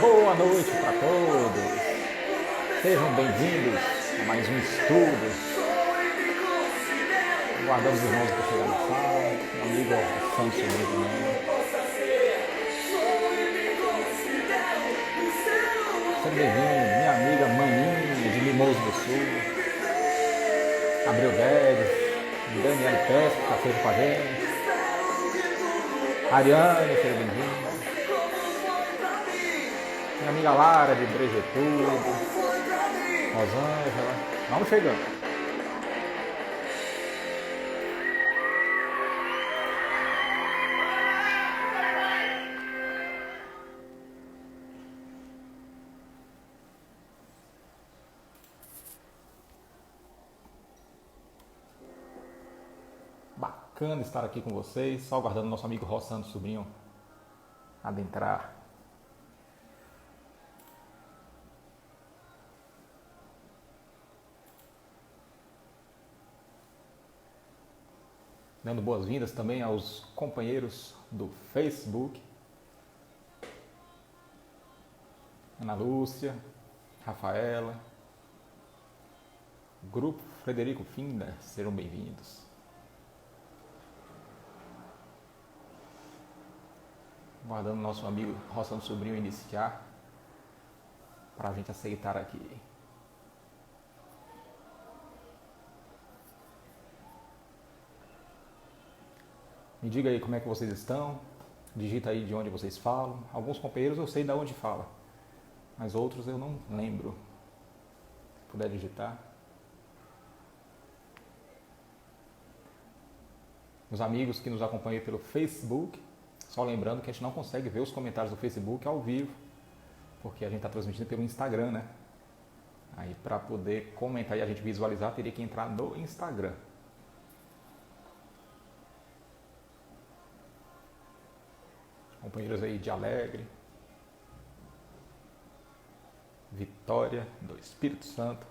Boa noite para todos. Sejam bem-vindos a mais um estudo. Aguardamos os irmãos para chegar na sala. Meu amigo Santos Sobrinho também. Seja bem-vindo, minha amiga Maninha de Mimoso do Sul. Abreu Guedes, Daniel Pesca, que está sempre com a gente. Ariane, seja bem-vinda. Minha amiga Lara de Brejetudo. Rosângela. Vamos chegando. Bacana estar aqui com vocês, só aguardando nosso amigo Rossano Sobrinho adentrar. Dando boas-vindas também aos companheiros do Facebook. Ana Lúcia, Rafaela, Grupo Frederico Finda, sejam bem-vindos. Aguardando nosso amigo Rossano Sobrinho iniciar para a gente aceitar aqui. Me diga aí como é que vocês estão, digita aí de onde vocês falam. Alguns companheiros eu sei de onde fala, mas outros eu não lembro. Se puder digitar. Os amigos que nos acompanham pelo Facebook, só lembrando que a gente não consegue ver os comentários do Facebook ao vivo, porque a gente está transmitindo pelo Instagram, né? Aí para poder comentar e a gente visualizar, teria que entrar no Instagram. Companheiros aí de Alegre, Vitória do Espírito Santo,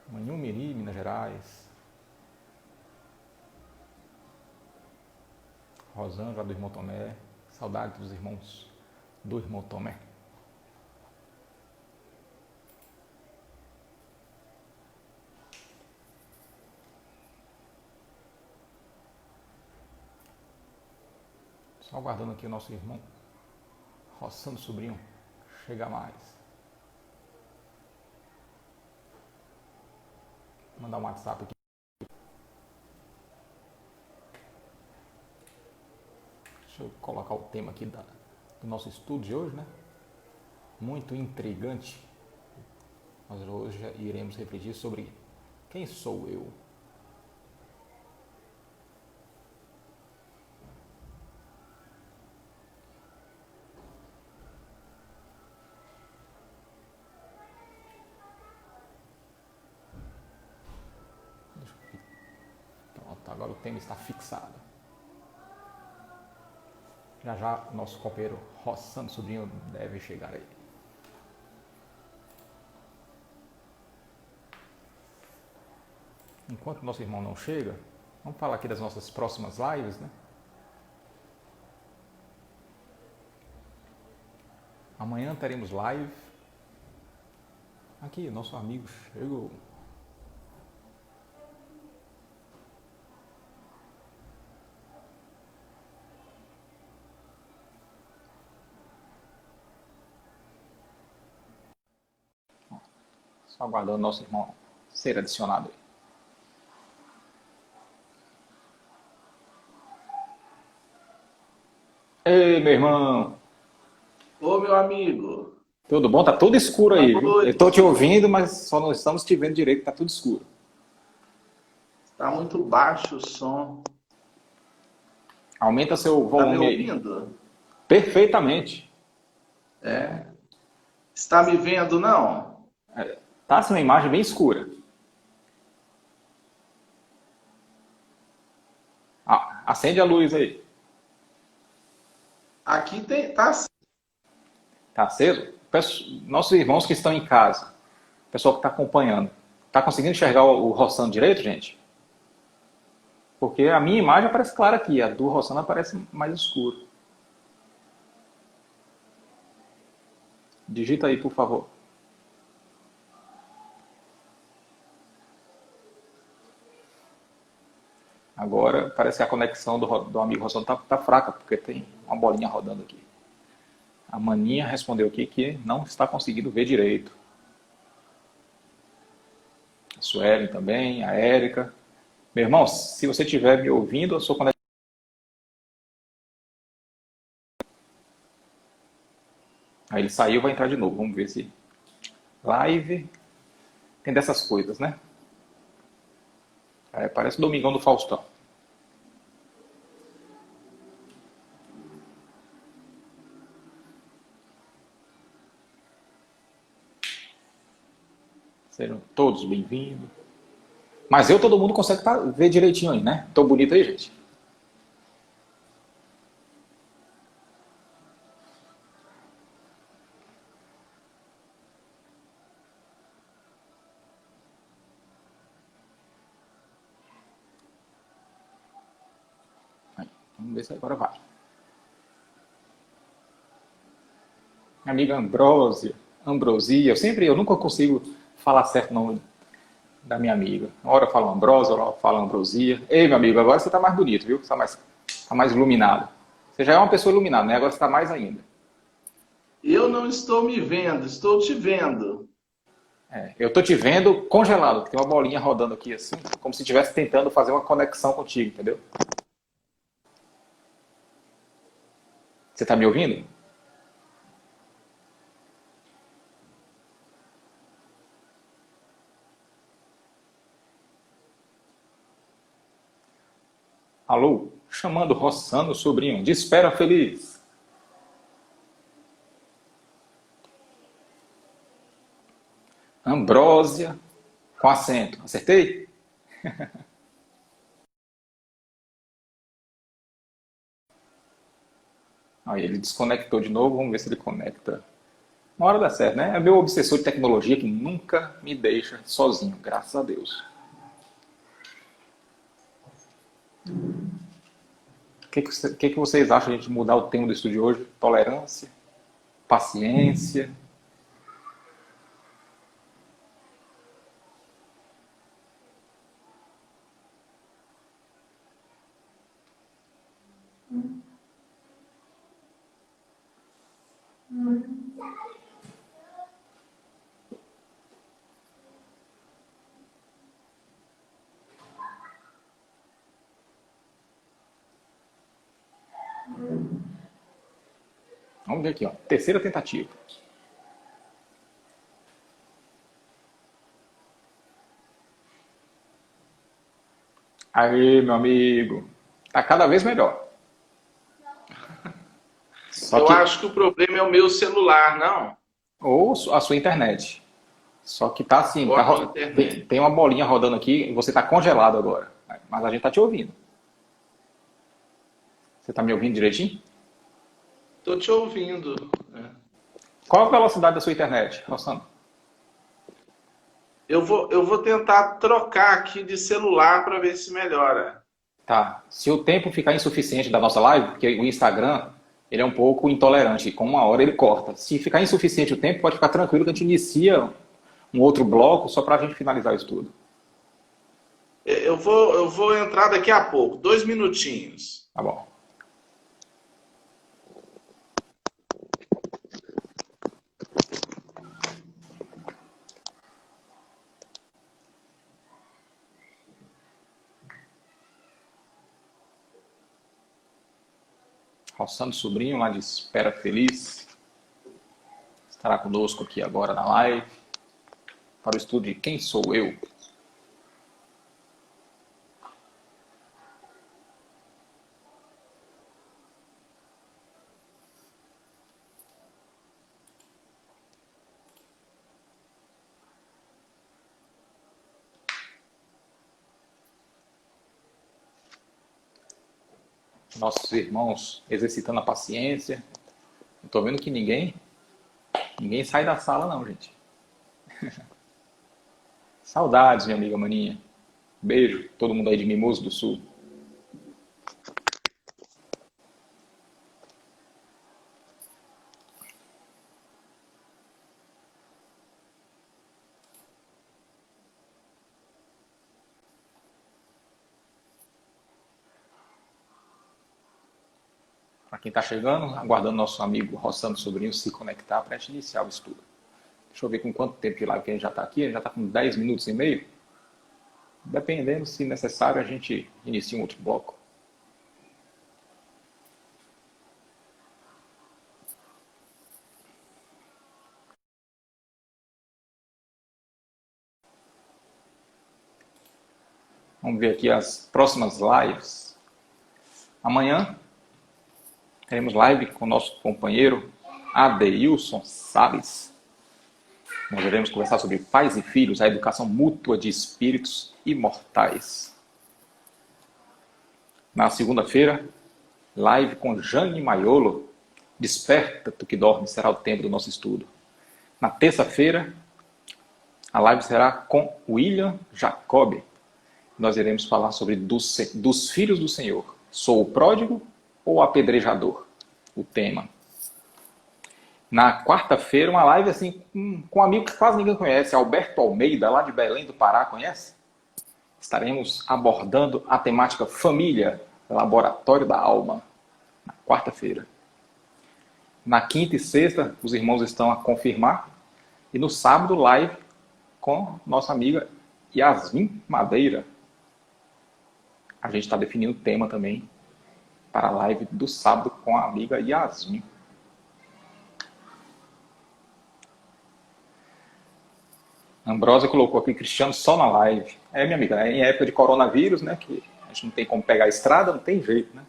Manhumirim, Minas Gerais, Rosângela do Irmão Tomé, saudade dos irmãos do Irmão Tomé. Só aguardando aqui o nosso irmão Rossano Sobrinho chegar mais. Vou mandar um WhatsApp aqui. Deixa eu colocar o tema aqui do nosso estudo de hoje, né? Muito intrigante. Nós hoje iremos refletir sobre quem sou eu. Pronto, agora o tema está fixado. Já já o nosso companheiro Rossano Sobrinho deve chegar aí. Enquanto o nosso irmão não chega, vamos falar aqui das nossas próximas lives, né? Amanhã teremos live. Aqui, nosso amigo chegou. Só aguardando o nosso irmão ser adicionado aí. Ei, meu irmão. Ô, meu amigo. Tudo bom? Tá tudo escuro aí, viu? Eu tô te ouvindo, mas só não estamos te vendo direito, tá tudo escuro. Tá muito baixo o som. Aumenta seu Tá me volume aí. ouvindo? Perfeitamente. É. Está me vendo, não? Tá assim uma imagem bem escura. Ah, acende a luz aí. Aqui tem, tá assim. Tá aceso? Nossos irmãos que estão em casa, o pessoal que está acompanhando, Tá conseguindo enxergar o roçando direito, gente? Porque a minha imagem aparece clara aqui, a do roçando aparece mais escuro. Digita aí, por favor. Agora parece que a conexão do amigo roçando tá fraca, porque tem uma bolinha rodando aqui. A Maninha respondeu aqui que não está conseguindo ver direito. A Suelen também, a Érica. Meu irmão, se você estiver me ouvindo, eu sou conexão. Aí ele saiu, vai entrar de novo. Vamos ver se. Live. Tem dessas coisas, né? Parece o Domingão do Faustão. Sejam todos bem-vindos. Mas todo mundo consegue ver direitinho aí, né? Tô bonito aí, gente? Aí, vamos ver se agora vai. Minha amiga Ambrosia, eu nunca consigo falar certo o nome da minha amiga. Uma hora eu falo Ambrosia, outra hora eu falo Ambrosia. Ei, meu amigo, agora você tá mais bonito, viu? Tá mais iluminado. Você já é uma pessoa iluminada, né? Agora você tá mais ainda. Eu não estou me vendo, estou te vendo. Eu tô te vendo congelado, que tem uma bolinha rodando aqui assim, como se estivesse tentando fazer uma conexão contigo, entendeu? Você tá me ouvindo? Alô? Chamando, roçando o sobrinho. De espera feliz. Ambrósia, com acento. Acertei? Aí ele desconectou de novo, vamos ver se ele conecta. Uma hora dá certo, né? É meu obsessor de tecnologia que nunca me deixa sozinho, graças a Deus. O que vocês acham de a gente mudar o tema do estudo de hoje? Tolerância, paciência. Vamos ver aqui, ó. Terceira tentativa. Aí, meu amigo. Tá cada vez melhor. Eu acho que o problema é o meu celular, não? Ou a sua internet. Só que tá assim, Ou a minha internet. tem uma bolinha rodando aqui e você tá congelado agora. Mas a gente tá te ouvindo. Você tá me ouvindo direitinho? Estou te ouvindo. Qual a velocidade da sua internet, Rossano? Eu vou tentar trocar aqui de celular para ver se melhora. Tá. Se o tempo ficar insuficiente da nossa live, porque o Instagram, ele é um pouco intolerante, com uma hora ele corta. Se ficar insuficiente o tempo, pode ficar tranquilo que a gente inicia um outro bloco só para a gente finalizar o estudo. Eu vou entrar daqui a pouco, 2 minutinhos. Tá bom. Roçando Sobrinho, lá de Espera Feliz, estará conosco aqui agora na live, para o estudo de Quem Sou Eu? Nossos irmãos exercitando a paciência. Não estou vendo que ninguém sai da sala não, gente. Saudades, minha amiga Maninha. Beijo, todo mundo aí de Mimoso do Sul. Para quem está chegando, aguardando nosso amigo Rossano Sobrinho se conectar para a gente iniciar o estudo. Deixa eu ver com quanto tempo de live que a gente já está aqui. A gente já está com 10 minutos e meio. Dependendo, se necessário, a gente inicia um outro bloco. Vamos ver aqui as próximas lives. Amanhã teremos live com o nosso companheiro Adeilson Salles. Nós iremos conversar sobre pais e filhos, a educação mútua de espíritos imortais. Na segunda-feira, live com Jane Maiolo. Desperta, tu que dorme, será o tempo do nosso estudo. Na terça-feira, a live será com William Jacob. Nós iremos falar sobre dos filhos do Senhor. Sou o pródigo ou o apedrejador? O tema. Na quarta-feira, uma live assim com um amigo que quase ninguém conhece, Alberto Almeida, lá de Belém do Pará, conhece? Estaremos abordando a temática família, laboratório da alma, na quarta-feira. Na quinta e sexta, os irmãos estão a confirmar. E no sábado, live com nossa amiga Yasmin Madeira. A gente está definindo o tema também para a live do sábado com a amiga Yasmin. Ambrosa colocou aqui Cristiano só na live. Minha amiga, em época de coronavírus, né, que a gente não tem como pegar a estrada, não tem jeito, né?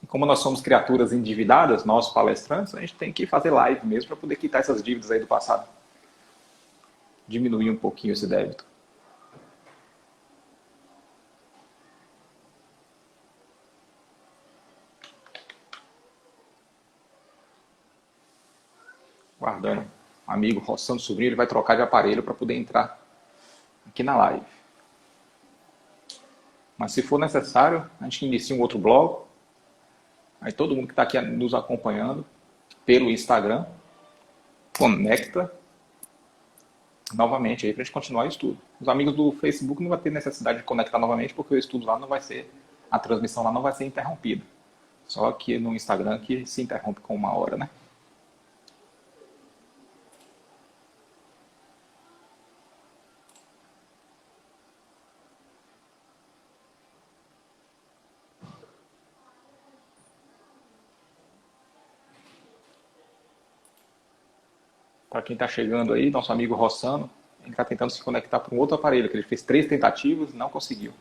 E como nós somos criaturas endividadas, nós palestrantes, a gente tem que fazer live mesmo para poder quitar essas dívidas aí do passado. Diminuir um pouquinho esse débito. Guardando. Amigo Rossano Sobrinho, ele vai trocar de aparelho para poder entrar aqui na live. Mas se for necessário, a gente inicia um outro bloco. Aí todo mundo que está aqui nos acompanhando pelo Instagram, conecta novamente aí para a gente continuar o estudo. Os amigos do Facebook não vão ter necessidade de conectar novamente, porque o estudo lá não vai ser, a transmissão lá não vai ser interrompida. Só aqui no Instagram que se interrompe com 1 hora, né? Para quem está chegando aí, nosso amigo Rossano, ele está tentando se conectar para um outro aparelho, que ele fez 3 tentativas e não conseguiu.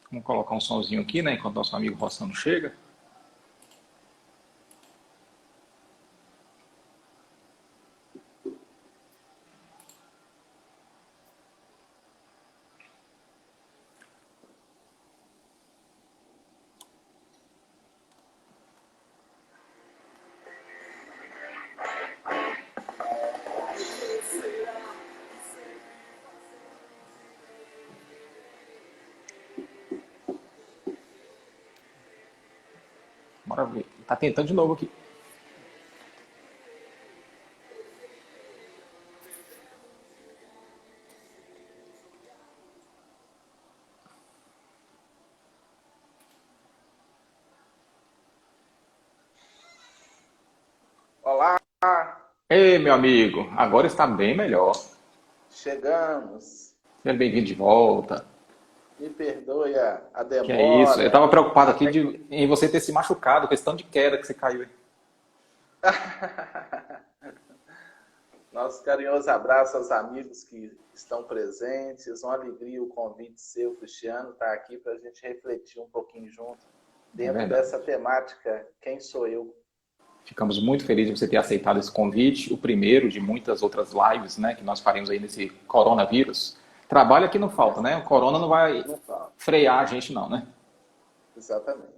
Vamos colocar um somzinho aqui, né, enquanto nosso amigo Rossano chega. Bora ver. Tá tentando de novo aqui. Olá, Ei, meu amigo, agora está bem melhor. chegamos. Seja bem-vindo de volta. Me perdoe a Que é isso? Eu estava demora. preocupado aqui em você ter se machucado, questão de queda que você caiu aí. Nosso carinhoso abraço aos amigos que estão presentes. Uma alegria o convite seu, Cristiano, estar aqui para a gente refletir um pouquinho junto É dentro verdade. dessa temática Quem Sou Eu? Ficamos muito felizes de você ter aceitado esse convite, o primeiro de muitas outras lives, né, que nós faremos aí nesse coronavírus. Trabalho aqui não falta, né? O corona não vai frear a gente não, né? Exatamente.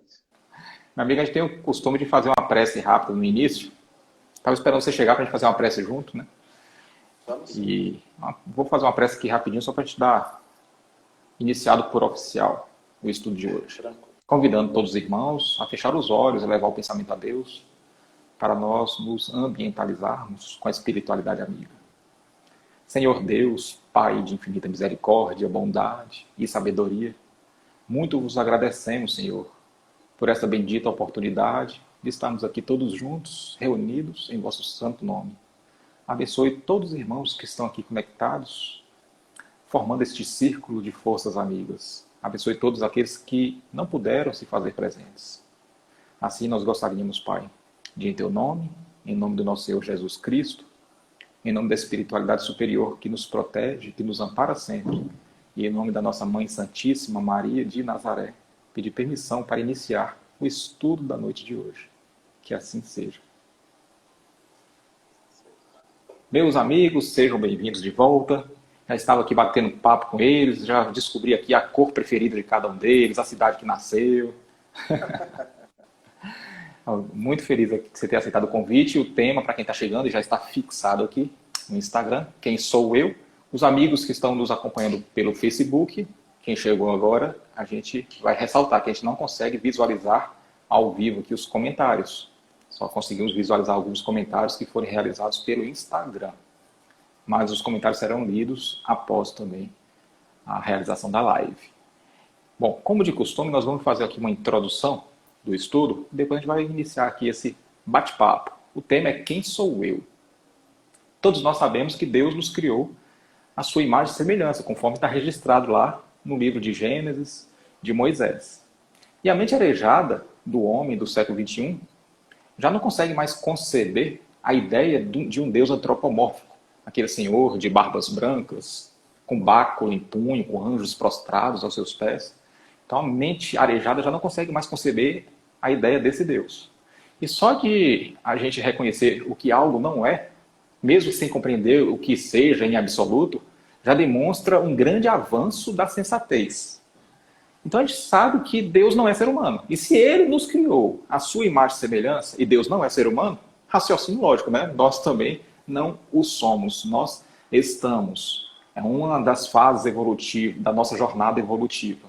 Minha amiga, a gente tem o costume de fazer uma prece rápida no início. Estava esperando você chegar para a gente fazer uma prece junto, né? Vamos. E vou fazer uma prece aqui rapidinho só para a gente dar iniciado por oficial o estudo de hoje. Tranquilo. Convidando todos os irmãos a fechar os olhos e levar o pensamento a Deus para nós nos ambientalizarmos com a espiritualidade amiga. Senhor Deus, Pai de infinita misericórdia, bondade e sabedoria, muito vos agradecemos, Senhor, por esta bendita oportunidade de estarmos aqui todos juntos, reunidos em vosso santo nome. Abençoe todos os irmãos que estão aqui conectados, formando este círculo de forças amigas. Abençoe todos aqueles que não puderam se fazer presentes. Assim nós gostaríamos, Pai, de em teu nome, em nome do nosso Senhor Jesus Cristo, em nome da espiritualidade superior que nos protege, que nos ampara sempre, e em nome da nossa Mãe Santíssima Maria de Nazaré, pedir permissão para iniciar o estudo da noite de hoje. Que assim seja. Meus amigos, sejam bem-vindos de volta. Já estava aqui batendo papo com eles, já descobri aqui a cor preferida de cada um deles, a cidade que nasceu. Muito feliz que você tenha aceitado o convite. O tema, para quem está chegando, já está fixado aqui no Instagram. Quem sou eu? Os amigos que estão nos acompanhando pelo Facebook. Quem chegou agora, a gente vai ressaltar que a gente não consegue visualizar ao vivo aqui os comentários. Só conseguimos visualizar alguns comentários que foram realizados pelo Instagram. Mas os comentários serão lidos após também a realização da live. Bom, como de costume, nós vamos fazer aqui uma introdução do estudo, depois a gente vai iniciar aqui esse bate-papo. O tema é quem sou eu? Todos nós sabemos que Deus nos criou a sua imagem e semelhança, conforme está registrado lá no livro de Gênesis, de Moisés. E a mente arejada do homem do século XXI já não consegue mais conceber a ideia de um Deus antropomórfico, aquele senhor de barbas brancas, com báculo em punho, com anjos prostrados aos seus pés. Então a mente arejada já não consegue mais conceber a ideia desse Deus. E só de a gente reconhecer o que algo não é, mesmo sem compreender o que seja em absoluto, já demonstra um grande avanço da sensatez. Então a gente sabe que Deus não é ser humano. E se Ele nos criou a sua imagem e semelhança, e Deus não é ser humano, raciocínio lógico, né? Nós também não o somos. Nós estamos. É uma das fases evolutivas, da nossa jornada evolutiva.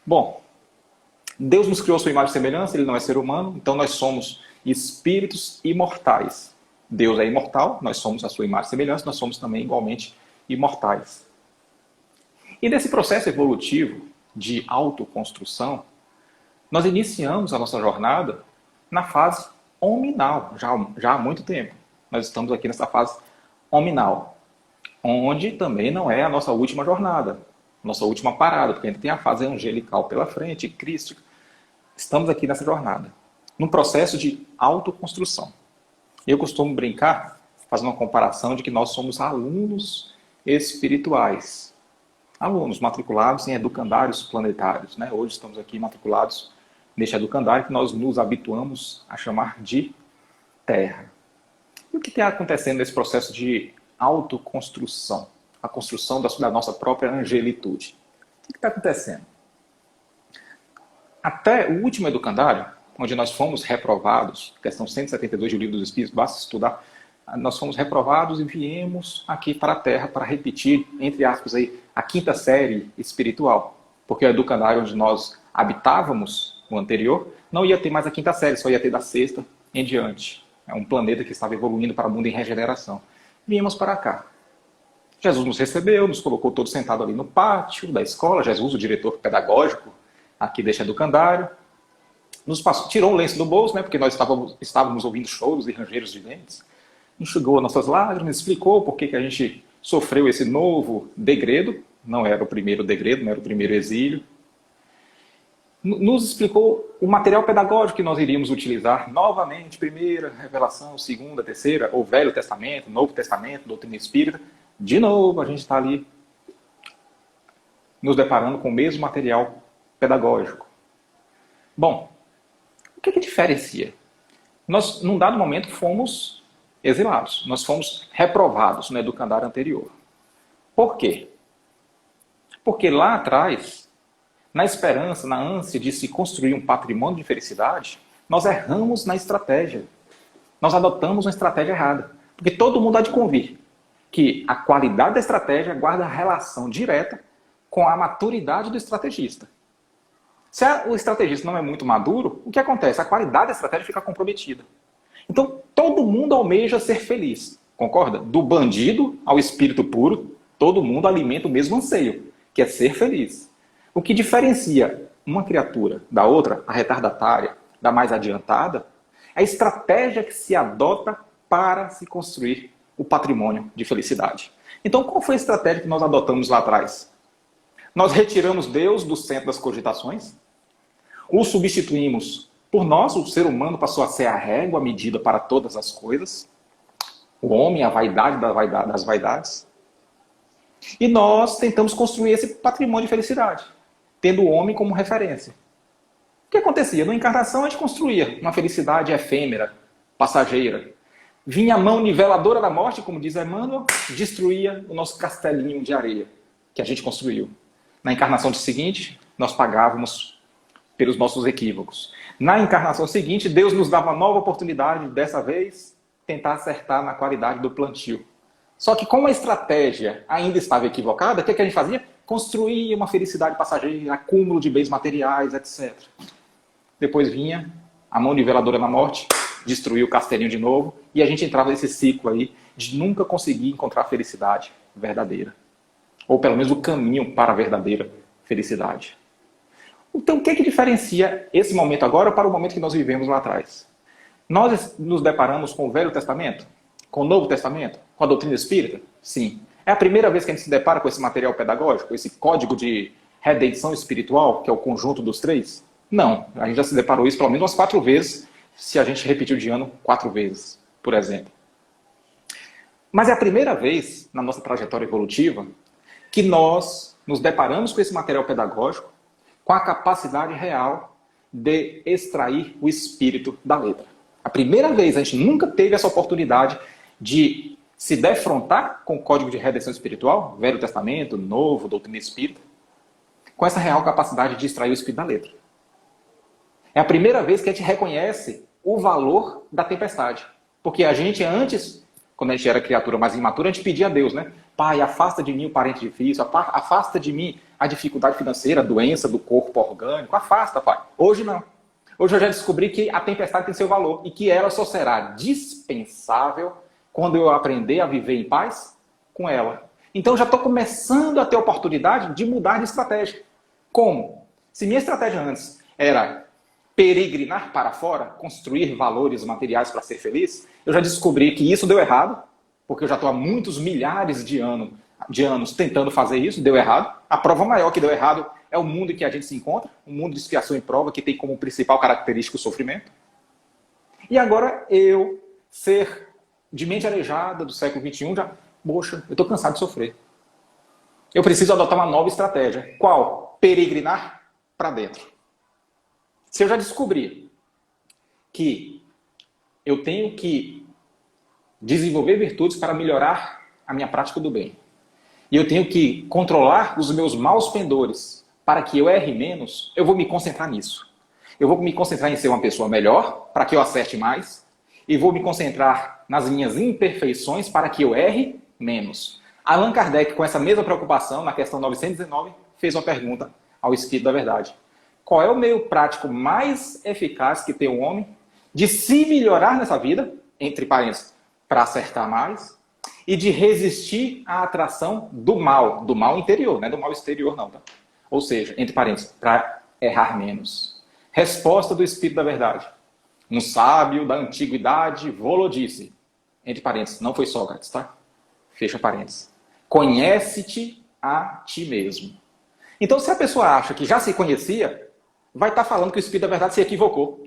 Bom, Deus nos criou a sua imagem e semelhança, Ele não é ser humano, então nós somos espíritos imortais. Deus é imortal, nós somos a sua imagem e semelhança, nós somos também igualmente imortais. E nesse processo evolutivo de autoconstrução, nós iniciamos a nossa jornada na fase hominal, já há muito tempo. Nós estamos aqui nessa fase hominal, onde também não é a nossa última jornada, nossa última parada, porque ainda tem a fase angelical pela frente, crística. Estamos aqui nessa jornada, num processo de autoconstrução. Eu costumo brincar, fazendo uma comparação de que nós somos alunos espirituais. Alunos matriculados em educandários planetários. Né? Hoje estamos aqui matriculados neste educandário que nós nos habituamos a chamar de Terra. E o que está acontecendo nesse processo de autoconstrução? A construção da nossa própria angelitude. O que está acontecendo? Até o último educandário, onde nós fomos reprovados, questão 172 do Livro dos Espíritos, basta estudar, nós fomos reprovados e viemos aqui para a Terra para repetir, entre aspas, aí, a quinta série espiritual. Porque o educandário onde nós habitávamos, o anterior, não ia ter mais a quinta série, só ia ter da sexta em diante. É um planeta que estava evoluindo para o mundo em regeneração. Viemos para cá. Jesus nos recebeu, nos colocou todos sentados ali no pátio da escola. Jesus, o diretor pedagógico aqui deste educandário, nos passou, tirou o lenço do bolso, né, porque nós estávamos ouvindo choros e rangeiros de dentes. Enxugou as nossas lágrimas, explicou por que a gente sofreu esse novo degredo. Não era o primeiro degredo, não era o primeiro exílio. Nos explicou o material pedagógico que nós iríamos utilizar novamente, primeira revelação, segunda, terceira, o Velho Testamento, Novo Testamento, doutrina espírita. De novo, a gente está ali nos deparando com o mesmo material pedagógico. Bom, o que diferencia nós, num dado momento, fomos exilados. Nós fomos reprovados no educandário anterior. Por quê? Porque lá atrás, na esperança, na ânsia de se construir um patrimônio de felicidade, nós erramos na estratégia. Nós adotamos uma estratégia errada. Porque todo mundo há de convir que a qualidade da estratégia guarda relação direta com a maturidade do estrategista. Se o estrategista não é muito maduro, o que acontece? A qualidade da estratégia fica comprometida. Então, todo mundo almeja ser feliz. Concorda? Do bandido ao espírito puro, todo mundo alimenta o mesmo anseio, que é ser feliz. O que diferencia uma criatura da outra, a retardatária, da mais adiantada, é a estratégia que se adota para se construir o patrimônio de felicidade. Então, qual foi a estratégia que nós adotamos lá atrás? Nós retiramos Deus do centro das cogitações, o substituímos por nós, o ser humano passou a ser a régua, a medida para todas as coisas, o homem, a vaidade das vaidades, e nós tentamos construir esse patrimônio de felicidade, tendo o homem como referência. O que acontecia? Na encarnação a gente construía uma felicidade efêmera, passageira. Vinha a mão niveladora da morte, como diz Emmanuel, destruía o nosso castelinho de areia que a gente construiu. Na encarnação seguinte, nós pagávamos pelos nossos equívocos. Na encarnação seguinte, Deus nos dava uma nova oportunidade, dessa vez, tentar acertar na qualidade do plantio. Só que como a estratégia ainda estava equivocada, o que a gente fazia? Construía uma felicidade passageira, acúmulo de bens materiais, etc. Depois vinha a mão niveladora na morte, destruía o castelinho de novo, e a gente entrava nesse ciclo aí de nunca conseguir encontrar a felicidade verdadeira. Ou pelo menos o caminho para a verdadeira felicidade. Então, o que diferencia esse momento agora para o momento que nós vivemos lá atrás? Nós nos deparamos com o Velho Testamento? Com o Novo Testamento? Com a doutrina espírita? Sim. É a primeira vez que a gente se depara com esse material pedagógico, esse código de redenção espiritual, que é o conjunto dos três? Não. A gente já se deparou isso pelo menos umas 4 vezes, se a gente repetiu de ano 4 vezes, por exemplo. Mas é a primeira vez na nossa trajetória evolutiva que nós nos deparamos com esse material pedagógico com a capacidade real de extrair o espírito da letra. A primeira vez, a gente nunca teve essa oportunidade de se defrontar com o código de redenção espiritual, Velho Testamento, Novo, doutrina espírita, com essa real capacidade de extrair o espírito da letra. É a primeira vez que a gente reconhece o valor da tempestade. Porque a gente antes, quando a gente era criatura mais imatura, a gente pedia a Deus, né? Pai, afasta de mim o parente difícil, afasta de mim a dificuldade financeira, a doença do corpo orgânico, afasta, Pai. Hoje não. Hoje eu já descobri que a tempestade tem seu valor e que ela só será dispensável quando eu aprender a viver em paz com ela. Então eu já estou começando a ter oportunidade de mudar de estratégia. Como? Se minha estratégia antes era peregrinar para fora, construir valores materiais para ser feliz, eu já descobri que isso deu errado, porque eu já estou há muitos milhares de anos tentando fazer isso, deu errado. A prova maior que deu errado é o mundo em que a gente se encontra, um mundo de expiação e prova que tem como principal característica o sofrimento. E agora eu, ser de mente aleijada do século XXI, poxa, eu estou cansado de sofrer. Eu preciso adotar uma nova estratégia. Qual? Peregrinar para dentro. Se eu já descobri que eu tenho que desenvolver virtudes para melhorar a minha prática do bem, e eu tenho que controlar os meus maus pendores para que eu erre menos, eu vou me concentrar nisso. Eu vou me concentrar em ser uma pessoa melhor, para que eu acerte mais, e vou me concentrar nas minhas imperfeições para que eu erre menos. Allan Kardec, com essa mesma preocupação, na questão 919, fez uma pergunta ao Espírito da Verdade. Qual é o meio prático mais eficaz que tem o homem de se melhorar nessa vida, entre parênteses, para acertar mais, e de resistir à atração do mal interior, não é do mal exterior não, tá? Ou seja, entre parênteses, para errar menos. Resposta do Espírito da Verdade. Um sábio da antiguidade vô-lo disse, entre parênteses, não foi Sócrates, tá? Fecha parênteses. Conhece-te a ti mesmo. Então, se a pessoa acha que já se conhecia, vai estar falando que o Espírito da Verdade se equivocou.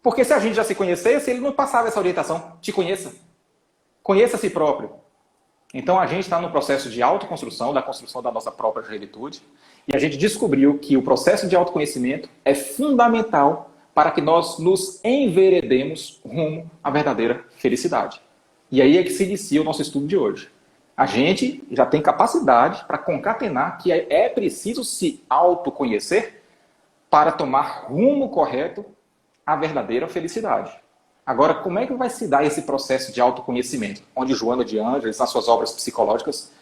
Porque se a gente já se conhecesse, ele não passava essa orientação. Te conheça. Conheça a si próprio. Então a gente está no processo de autoconstrução, da construção da nossa própria plenitude. E a gente descobriu que o processo de autoconhecimento é fundamental para que nós nos enveredemos rumo à verdadeira felicidade. E aí é que se inicia o nosso estudo de hoje. A gente já tem capacidade para concatenar que é preciso se autoconhecer para tomar rumo correto à verdadeira felicidade. Agora, como é que vai se dar esse processo de autoconhecimento? Onde Joana de Ângeles, nas suas obras psicológicas,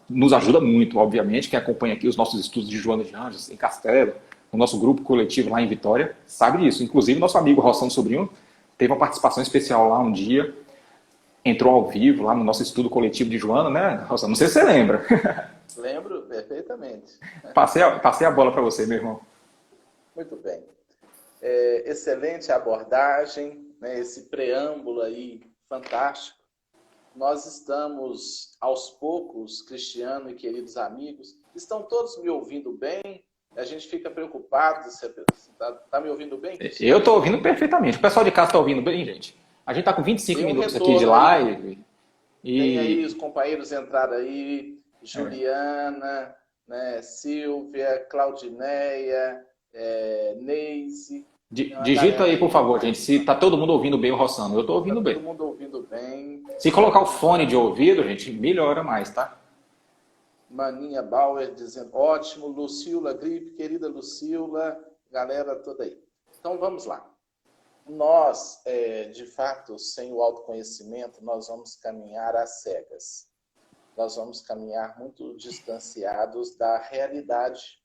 nos ajuda muito, obviamente. Quem acompanha aqui os nossos estudos de Joana de Ângeles, em Castelo, no nosso grupo coletivo lá em Vitória, sabe disso. Inclusive, nosso amigo Rossano Sobrinho teve uma participação especial lá um dia, entrou ao vivo lá no nosso estudo coletivo de Joana, né, Rossano? Não sei se você lembra. Lembro perfeitamente. Passei a bola para você, meu irmão. Muito bem. Excelente abordagem, né, esse preâmbulo aí fantástico. Nós estamos, aos poucos, Cristiano e queridos amigos, estão todos me ouvindo bem? A gente fica preocupado. Você está me ouvindo bem, Cristiano? Eu estou ouvindo perfeitamente. O pessoal de casa está ouvindo bem, gente? A gente está com 25 minutos aqui de live. Tem aí os companheiros entraram aí, Juliana, né, Silvia, Claudineia, Neise. Digita aí, por favor, gente, se está todo mundo ouvindo bem o Rossano. Eu estou ouvindo bem. Todo mundo ouvindo bem. Se colocar o fone de ouvido, gente, melhora mais, tá? Maninha Bauer dizendo, ótimo. Lucila Gripe, querida Lucila, galera toda aí. Então, vamos lá. Nós, de fato, sem o autoconhecimento, nós vamos caminhar às cegas. Nós vamos caminhar muito distanciados da realidade.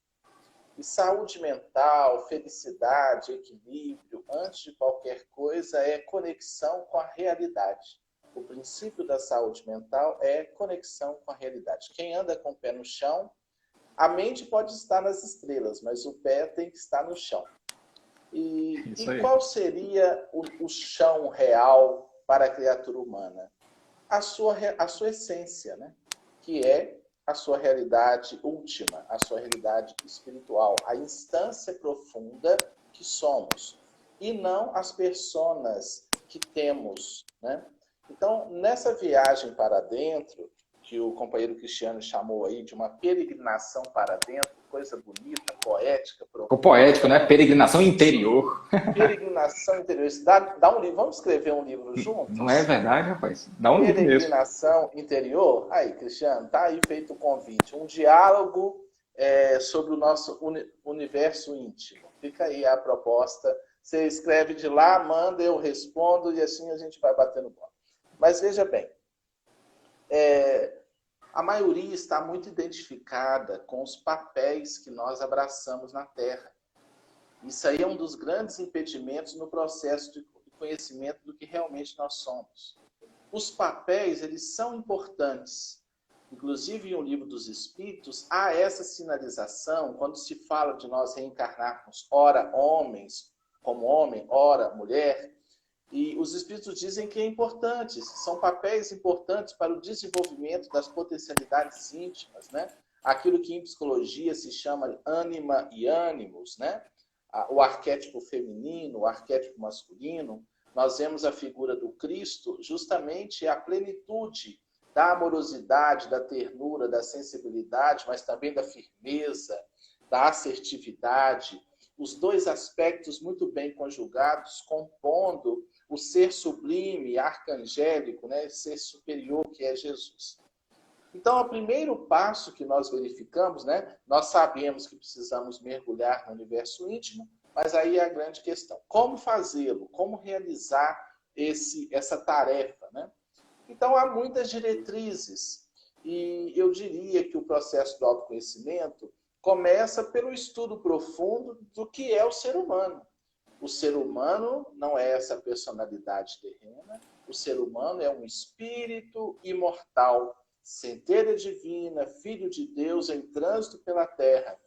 E saúde mental, felicidade, equilíbrio, antes de qualquer coisa, é conexão com a realidade. O princípio da saúde mental é conexão com a realidade. Quem anda com o pé no chão, a mente pode estar nas estrelas, mas o pé tem que estar no chão. E qual seria o chão real para a criatura humana? A sua essência, né? Que é a sua realidade última, a sua realidade espiritual, a instância profunda que somos, e não as personas que temos, né? Então, nessa viagem para dentro, que o companheiro Cristiano chamou aí de uma peregrinação para dentro, coisa bonita, poética. O poético, né? Peregrinação interior. Peregrinação interior. Isso dá um livro. Vamos escrever um livro juntos? Não é verdade, rapaz? Dá um livro mesmo. Peregrinação interior. Aí, Cristiano, tá aí feito o convite. Um diálogo sobre o nosso universo íntimo. Fica aí a proposta. Você escreve de lá, manda, eu respondo e assim a gente vai batendo bola. Mas veja bem, a maioria está muito identificada com os papéis que nós abraçamos na Terra. Isso aí é um dos grandes impedimentos no processo de conhecimento do que realmente nós somos. Os papéis, eles são importantes. Inclusive, em O Livro dos Espíritos, há essa sinalização, quando se fala de nós reencarnarmos, ora homens, como homem, ora mulher, e os Espíritos dizem que é importante, são papéis importantes para o desenvolvimento das potencialidades íntimas, né? Aquilo que em psicologia se chama ânima e ânimos, né? O arquétipo feminino, o arquétipo masculino. Nós vemos a figura do Cristo, justamente a plenitude da amorosidade, da ternura, da sensibilidade, mas também da firmeza, da assertividade. Os dois aspectos muito bem conjugados, compondo o ser sublime, arcangélico, né? Ser superior que é Jesus. Então, o primeiro passo que nós verificamos, né? Nós sabemos que precisamos mergulhar no universo íntimo, mas aí é a grande questão. Como fazê-lo? Como realizar essa tarefa, né? Então, há muitas diretrizes. E eu diria que o processo do autoconhecimento começa pelo estudo profundo do que é o ser humano. O ser humano não é essa personalidade terrena. O ser humano é um espírito imortal, centelha divina, filho de Deus em trânsito pela terra.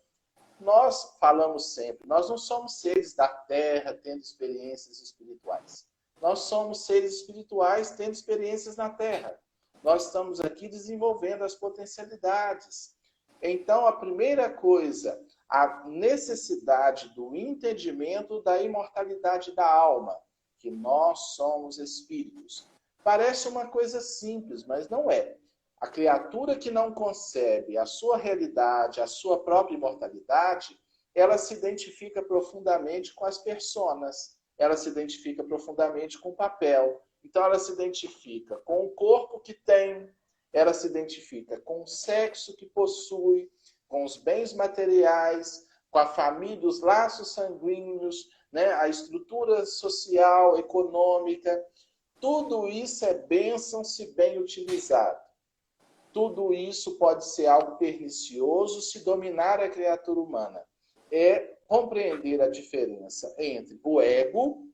Nós falamos sempre, nós não somos seres da terra tendo experiências espirituais. Nós somos seres espirituais tendo experiências na terra. Nós estamos aqui desenvolvendo as potencialidades. Então, a primeira coisa, a necessidade do entendimento da imortalidade da alma, que nós somos espíritos. Parece uma coisa simples, mas não é. A criatura que não concebe a sua realidade, a sua própria imortalidade, ela se identifica profundamente com as personas. ela se identifica profundamente com o papel. Então, ela se identifica com o corpo que tem, ela se identifica com o sexo que possui, com os bens materiais, com a família, os laços sanguíneos, né? A estrutura social, econômica. Tudo isso é bênção se bem utilizado. Tudo isso pode ser algo pernicioso se dominar a criatura humana. É compreender a diferença entre o ego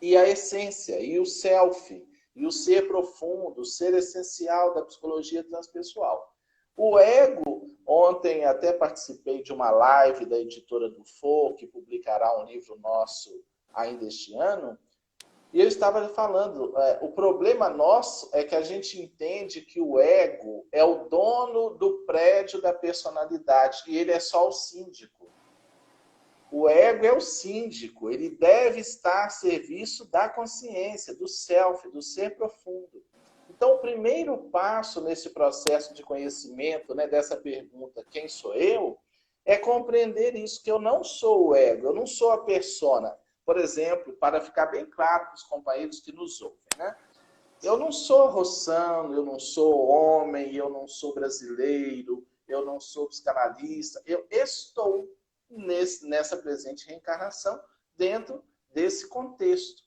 e a essência, e o self, e o ser profundo, o ser essencial da psicologia transpessoal. O ego, ontem até participei de uma live da editora Dufour, que publicará um livro nosso ainda este ano, e eu estava falando, o problema nosso é que a gente entende que o ego é o dono do prédio da personalidade, e ele é só o síndico. O ego é o síndico, ele deve estar a serviço da consciência, do self, do ser profundo. Então, o primeiro passo nesse processo de conhecimento, né, dessa pergunta, quem sou eu? É compreender isso, que eu não sou o ego, eu não sou a persona. Por exemplo, para ficar bem claro para os companheiros que nos ouvem, né? Eu não sou Rossano, eu não sou homem, eu não sou brasileiro, eu não sou psicanalista, eu estou nessa presente reencarnação dentro desse contexto.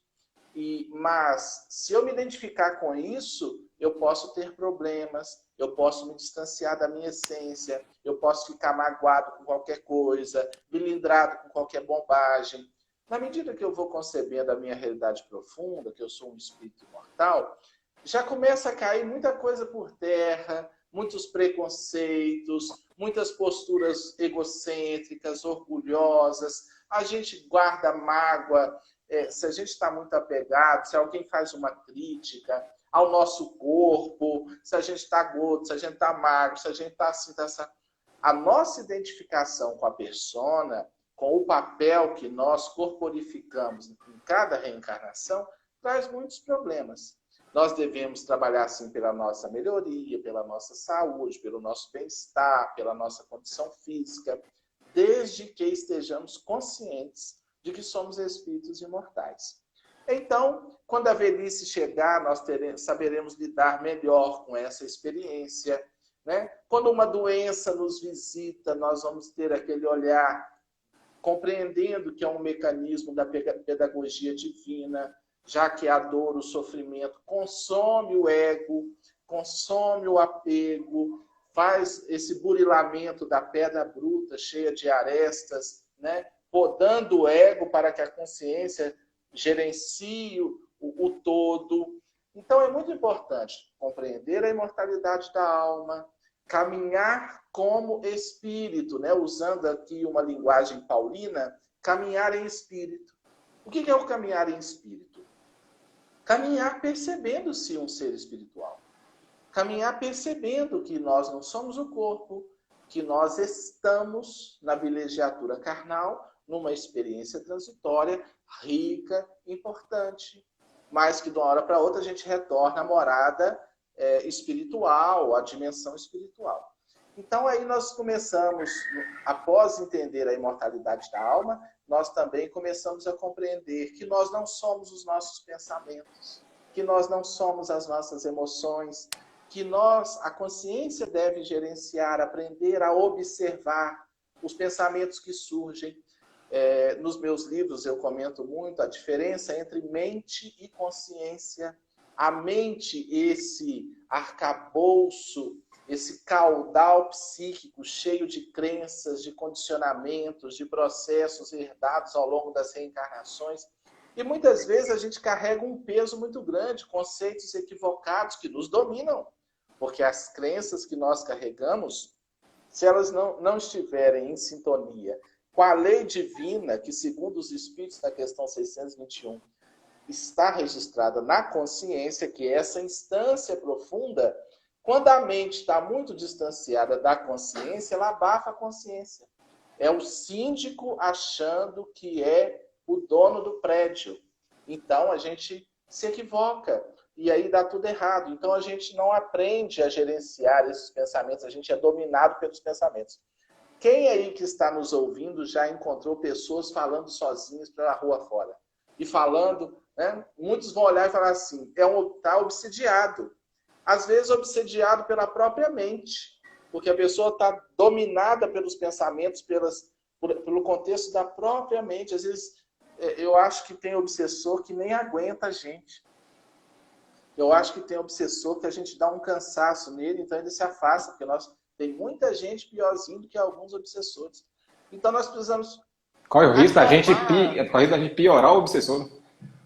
Mas, se eu me identificar com isso, eu posso ter problemas, eu posso me distanciar da minha essência, eu posso ficar magoado com qualquer coisa, melindrado com qualquer bobagem. Na medida que eu vou concebendo a minha realidade profunda, que eu sou um espírito imortal, já começa a cair muita coisa por terra, muitos preconceitos, muitas posturas egocêntricas, orgulhosas. A gente guarda mágoa, se a gente está muito apegado, se alguém faz uma crítica ao nosso corpo, se a gente está gordo, se a gente está magro, se a gente está assim, está assim. A nossa identificação com a persona, com o papel que nós corporificamos em cada reencarnação, traz muitos problemas. Nós devemos trabalhar, sim, pela nossa melhoria, pela nossa saúde, pelo nosso bem-estar, pela nossa condição física, desde que estejamos conscientes de que somos espíritos imortais. Então, quando a velhice chegar, nós saberemos lidar melhor com essa experiência, né? Quando uma doença nos visita, nós vamos ter aquele olhar compreendendo que é um mecanismo da pedagogia divina, já que a dor, o sofrimento consome o ego, consome o apego, faz esse burilamento da pedra bruta, cheia de arestas, né? Podando o ego para que a consciência gerencie o todo. Então, é muito importante compreender a imortalidade da alma, caminhar como espírito, né? Usando aqui uma linguagem paulina, caminhar em espírito. O que é o caminhar em espírito? Caminhar percebendo-se um ser espiritual. Caminhar percebendo que nós não somos o corpo, que nós estamos na vilegiatura carnal, numa experiência transitória, rica, importante, mas que de uma hora para outra a gente retorna à morada espiritual, à dimensão espiritual. Então aí nós começamos, após entender a imortalidade da alma, nós também começamos a compreender que nós não somos os nossos pensamentos, que nós não somos as nossas emoções, que a consciência deve gerenciar, aprender a observar os pensamentos que surgem. Nos meus livros eu comento muito a diferença entre mente e consciência. A mente, esse arcabouço, esse caudal psíquico cheio de crenças, de condicionamentos, de processos herdados ao longo das reencarnações. E muitas vezes a gente carrega um peso muito grande, conceitos equivocados que nos dominam. Porque as crenças que nós carregamos, se elas não estiverem em sintonia com a lei divina, que segundo os Espíritos na questão 621, está registrada na consciência, que é essa instância profunda, quando a mente está muito distanciada da consciência, ela abafa a consciência. É o síndico achando que é o dono do prédio. Então, a gente se equivoca. E aí dá tudo errado. Então, a gente não aprende a gerenciar esses pensamentos. A gente é dominado pelos pensamentos. Quem aí que está nos ouvindo já encontrou pessoas falando sozinhas pela rua fora? e falando, né? Muitos vão olhar e falar assim, tá obsediado. Às vezes obsediado pela própria mente, porque a pessoa está dominada pelos pensamentos, pelo contexto da própria mente. Às vezes eu acho que tem obsessor que nem aguenta a gente. Eu acho que tem obsessor que a gente dá um cansaço nele, então ele se afasta, porque tem muita gente piorzinho do que alguns obsessores. Então nós precisamos Corre o risco da gente, acalmar, piorar o obsessor.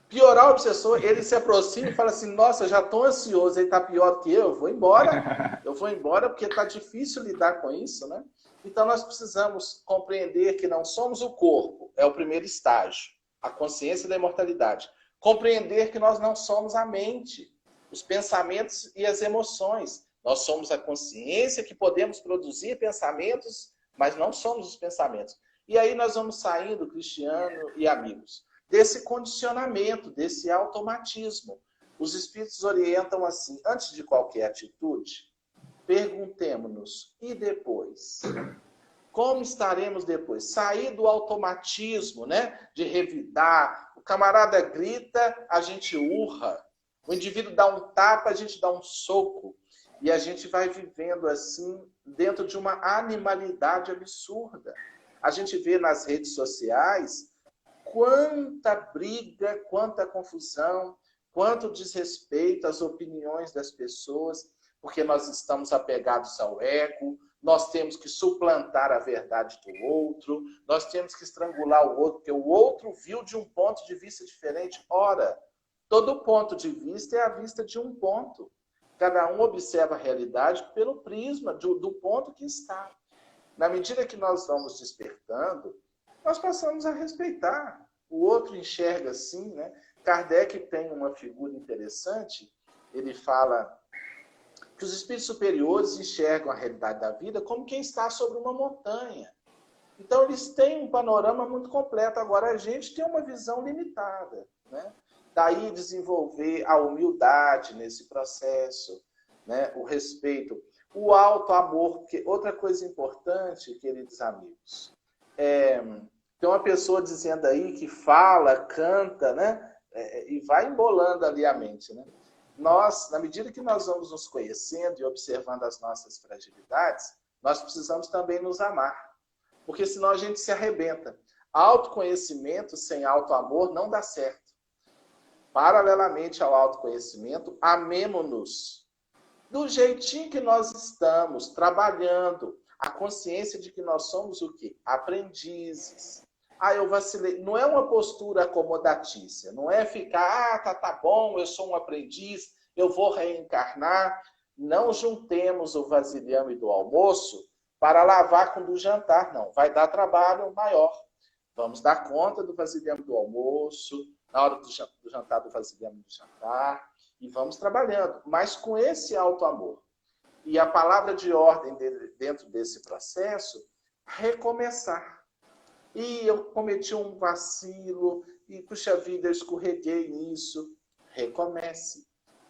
piorar o obsessor, ele se aproxima e fala assim, nossa, já estou ansioso, ele está pior do que eu vou embora porque está difícil lidar com isso, né? Então nós precisamos compreender que não somos o corpo, é o primeiro estágio, a consciência da imortalidade. Compreender que nós não somos a mente, os pensamentos e as emoções. Nós somos a consciência que podemos produzir pensamentos, mas não somos os pensamentos. E aí nós vamos saindo, Cristiano e amigos, desse condicionamento, desse automatismo. Os espíritos orientam assim, antes de qualquer atitude, perguntemo-nos, e depois? Como estaremos depois? Sair do automatismo, né? De revidar. O camarada grita, a gente urra. O indivíduo dá um tapa, a gente dá um soco. E a gente vai vivendo assim, dentro de uma animalidade absurda. A gente vê nas redes sociais quanta briga, quanta confusão, quanto desrespeito às opiniões das pessoas, porque nós estamos apegados ao ego, nós temos que suplantar a verdade do outro, nós temos que estrangular o outro, porque o outro viu de um ponto de vista diferente. Ora, todo ponto de vista é a vista de um ponto. Cada um observa a realidade pelo prisma do ponto que está. Na medida que nós vamos despertando, nós passamos a respeitar. O outro enxerga assim, né? Kardec tem uma figura interessante, ele fala que os espíritos superiores enxergam a realidade da vida como quem está sobre uma montanha. Então, eles têm um panorama muito completo. Agora, a gente tem uma visão limitada, né? Daí, desenvolver a humildade nesse processo, né? O respeito, o alto amor, porque outra coisa importante, queridos amigos, tem uma pessoa dizendo aí que fala, canta, né? E vai embolando ali a mente, né? Nós, na medida que nós vamos nos conhecendo e observando as nossas fragilidades, nós precisamos também nos amar. Porque senão a gente se arrebenta. Autoconhecimento sem autoamor não dá certo. Paralelamente ao autoconhecimento, amemo-nos. Do jeitinho que nós estamos, trabalhando. A consciência de que nós somos o quê? Aprendizes. Eu vacilei. Não é uma postura acomodatícia. Não é ficar, tá bom, eu sou um aprendiz, eu vou reencarnar. Não juntemos o vasilhame do almoço para lavar com o do jantar, não. Vai dar trabalho maior. Vamos dar conta do vasilhame do almoço, na hora do jantar do vasilhame do jantar, e vamos trabalhando. Mas com esse alto amor. E a palavra de ordem dentro desse processo, recomeçar. E eu cometi um vacilo, e, puxa vida, eu escorreguei nisso. Recomece.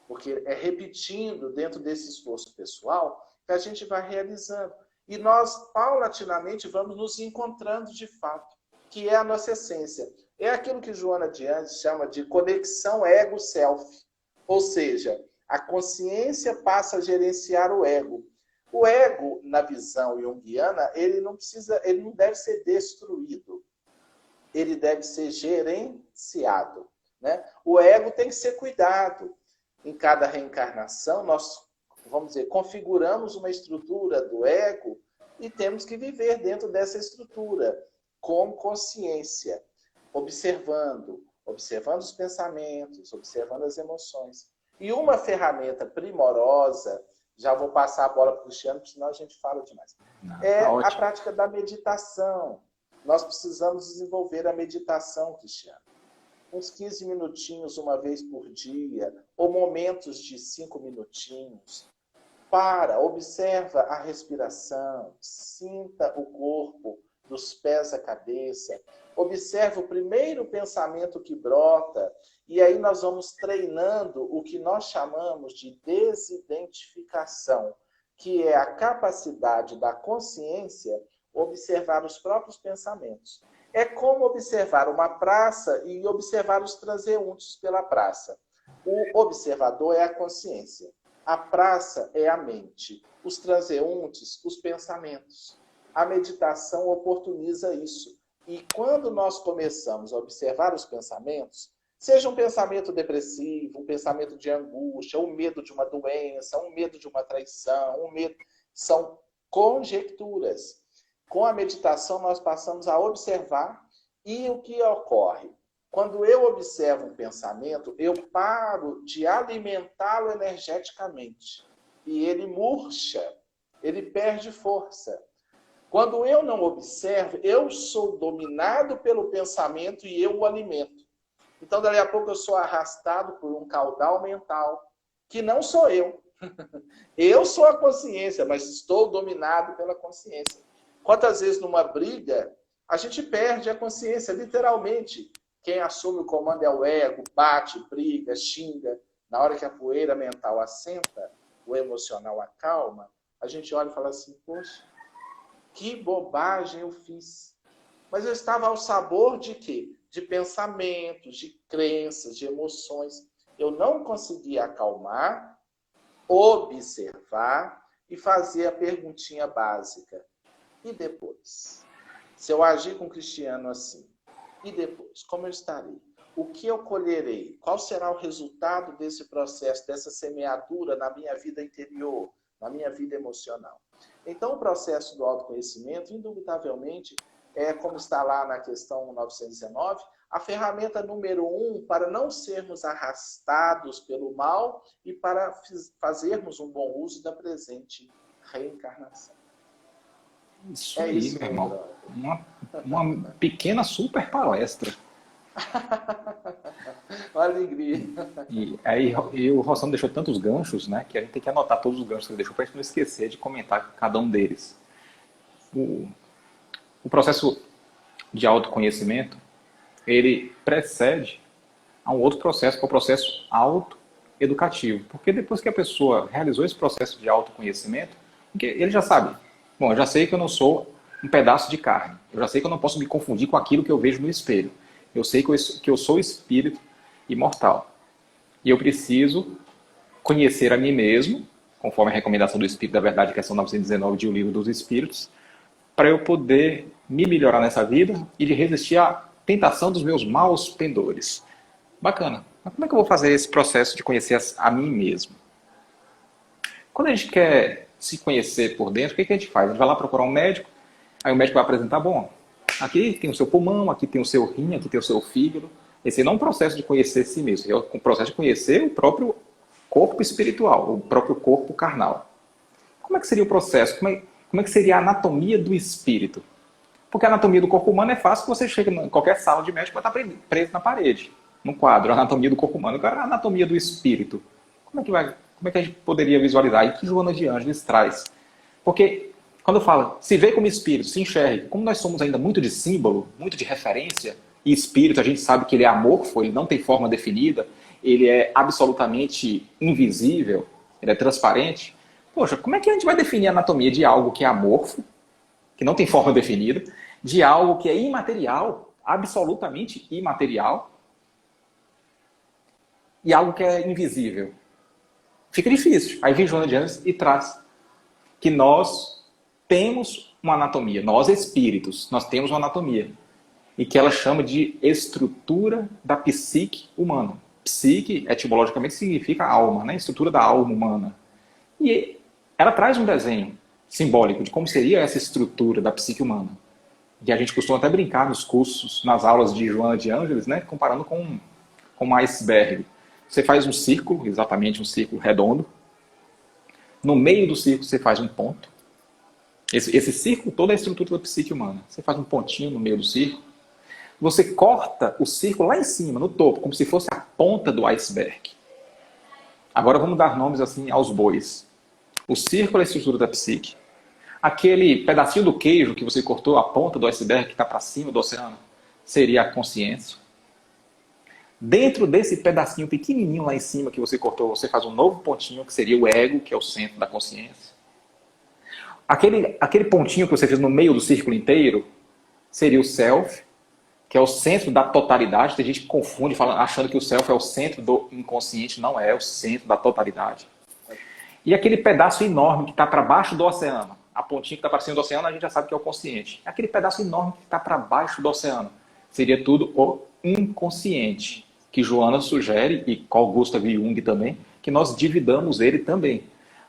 Porque é repetindo dentro desse esforço pessoal que a gente vai realizando. E nós, paulatinamente, vamos nos encontrando de fato, que é a nossa essência. É aquilo que Joana de Andes chama de conexão ego-self. Ou seja, a consciência passa a gerenciar o ego. O ego, na visão junguiana, ele não deve ser destruído. Ele deve ser gerenciado, né? O ego tem que ser cuidado. Em cada reencarnação, nós, vamos dizer, configuramos uma estrutura do ego e temos que viver dentro dessa estrutura, com consciência, observando os pensamentos, observando as emoções. E uma ferramenta primorosa, já vou passar a bola para o Cristiano, porque senão a gente fala demais, a prática da meditação. Nós precisamos desenvolver a meditação, Cristiano. Uns 15 minutinhos uma vez por dia, ou momentos de 5 minutinhos. Observa a respiração, sinta o corpo dos pés à cabeça, observa o primeiro pensamento que brota, e aí nós vamos treinando o que nós chamamos de desidentificação, que é a capacidade da consciência observar os próprios pensamentos. É como observar uma praça e observar os transeuntes pela praça. O observador é a consciência. A praça é a mente. Os transeuntes, os pensamentos. A meditação oportuniza isso. E quando nós começamos a observar os pensamentos, seja um pensamento depressivo, um pensamento de angústia, um medo de uma doença, um medo de uma traição, um medo... São conjecturas. Com a meditação, nós passamos a observar e o que ocorre? Quando eu observo um pensamento, eu paro de alimentá-lo energeticamente. E ele murcha, ele perde força. Quando eu não observo, eu sou dominado pelo pensamento e eu o alimento. Então, dali a pouco, eu sou arrastado por um caudal mental, que não sou eu. Eu sou a consciência, mas estou dominado pela consciência. Quantas vezes numa briga, a gente perde a consciência, literalmente. Quem assume o comando é o ego, bate, briga, xinga. Na hora que a poeira mental assenta, o emocional acalma, a gente olha e fala assim, poxa, que bobagem eu fiz. Mas eu estava ao sabor de quê? De pensamentos, de crenças, de emoções. Eu não conseguia acalmar, observar e fazer a perguntinha básica. E depois? Se eu agir com o cristiano assim, e depois? Como eu estarei? O que eu colherei? Qual será o resultado desse processo, dessa semeadura na minha vida interior, na minha vida emocional? Então, o processo do autoconhecimento, indubitavelmente, é como está lá na questão 919, a ferramenta número 1 para não sermos arrastados pelo mal e para fazermos um bom uso da presente reencarnação. Isso aí, meu irmão. Uma pequena super palestra. Uma alegria. E aí o Rossano deixou tantos ganchos, né, que a gente tem que anotar todos os ganchos que ele deixou para a gente não esquecer de comentar cada um deles. O processo de autoconhecimento, ele precede a um outro processo, que é o processo autoeducativo. Porque depois que a pessoa realizou esse processo de autoconhecimento, ele já sabe, bom, eu já sei que eu não sou um pedaço de carne, eu já sei que eu não posso me confundir com aquilo que eu vejo no espelho, eu sei que eu sou espírito imortal. E eu preciso conhecer a mim mesmo, conforme a recomendação do Espírito da Verdade, questão 919 de O Livro dos Espíritos, para eu poder me melhorar nessa vida e de resistir à tentação dos meus maus pendores. Bacana. Mas como é que eu vou fazer esse processo de conhecer a mim mesmo? Quando a gente quer se conhecer por dentro, o que a gente faz? A gente vai lá procurar um médico, aí o médico vai apresentar, bom, aqui tem o seu pulmão, aqui tem o seu rim, aqui tem o seu fígado. Esse não é um processo de conhecer si mesmo, é um processo de conhecer o próprio corpo espiritual, o próprio corpo carnal. Como é que seria o processo? Como é que seria a anatomia do espírito? Porque a anatomia do corpo humano é fácil, que você chega em qualquer sala de médico vai estar preso na parede, no quadro, a anatomia do corpo humano. Agora, a anatomia do espírito, como é que a gente poderia visualizar? E que Joana de Ângeles traz? Porque quando eu falo, se vê como espírito, se enxergue, como nós somos ainda muito de símbolo, muito de referência, e espírito, a gente sabe que ele é amorfo, ele não tem forma definida, ele é absolutamente invisível, ele é transparente. Poxa, como é que a gente vai definir a anatomia de algo que é amorfo, que não tem forma definida, de algo que é imaterial, absolutamente imaterial, e algo que é invisível? Fica difícil. Aí vem Joana de Ângeles e traz que nós temos uma anatomia, nós espíritos, nós temos uma anatomia, e que ela chama de estrutura da psique humana. Psique, etimologicamente, significa alma, né? Estrutura da alma humana. E ela traz um desenho simbólico de como seria essa estrutura da psique humana. E a gente costuma até brincar nos cursos, nas aulas de Joana de Ângeles, né? Comparando com um iceberg. Você faz um círculo, exatamente um círculo redondo. No meio do círculo você faz um ponto. Esse círculo todo é a estrutura da psique humana. Você faz um pontinho no meio do círculo. Você corta o círculo lá em cima, no topo, como se fosse a ponta do iceberg. Agora vamos dar nomes assim aos bois. O círculo é a estrutura da psique. Aquele pedacinho do queijo que você cortou, a ponta do iceberg que está para cima do oceano, seria a consciência. Dentro desse pedacinho pequenininho lá em cima que você cortou, você faz um novo pontinho que seria o ego, que é o centro da consciência. Aquele pontinho que você fez no meio do círculo inteiro seria o self, que é o centro da totalidade. Tem gente que confunde, achando que o self é o centro do inconsciente. Não é o centro da totalidade. E aquele pedaço enorme que está para baixo do oceano, a pontinha que está para cima do oceano, a gente já sabe que é o consciente. Aquele pedaço enorme que está para baixo do oceano, seria tudo o inconsciente, que Joana sugere, e Carl Gustav Jung também, que nós dividamos ele também.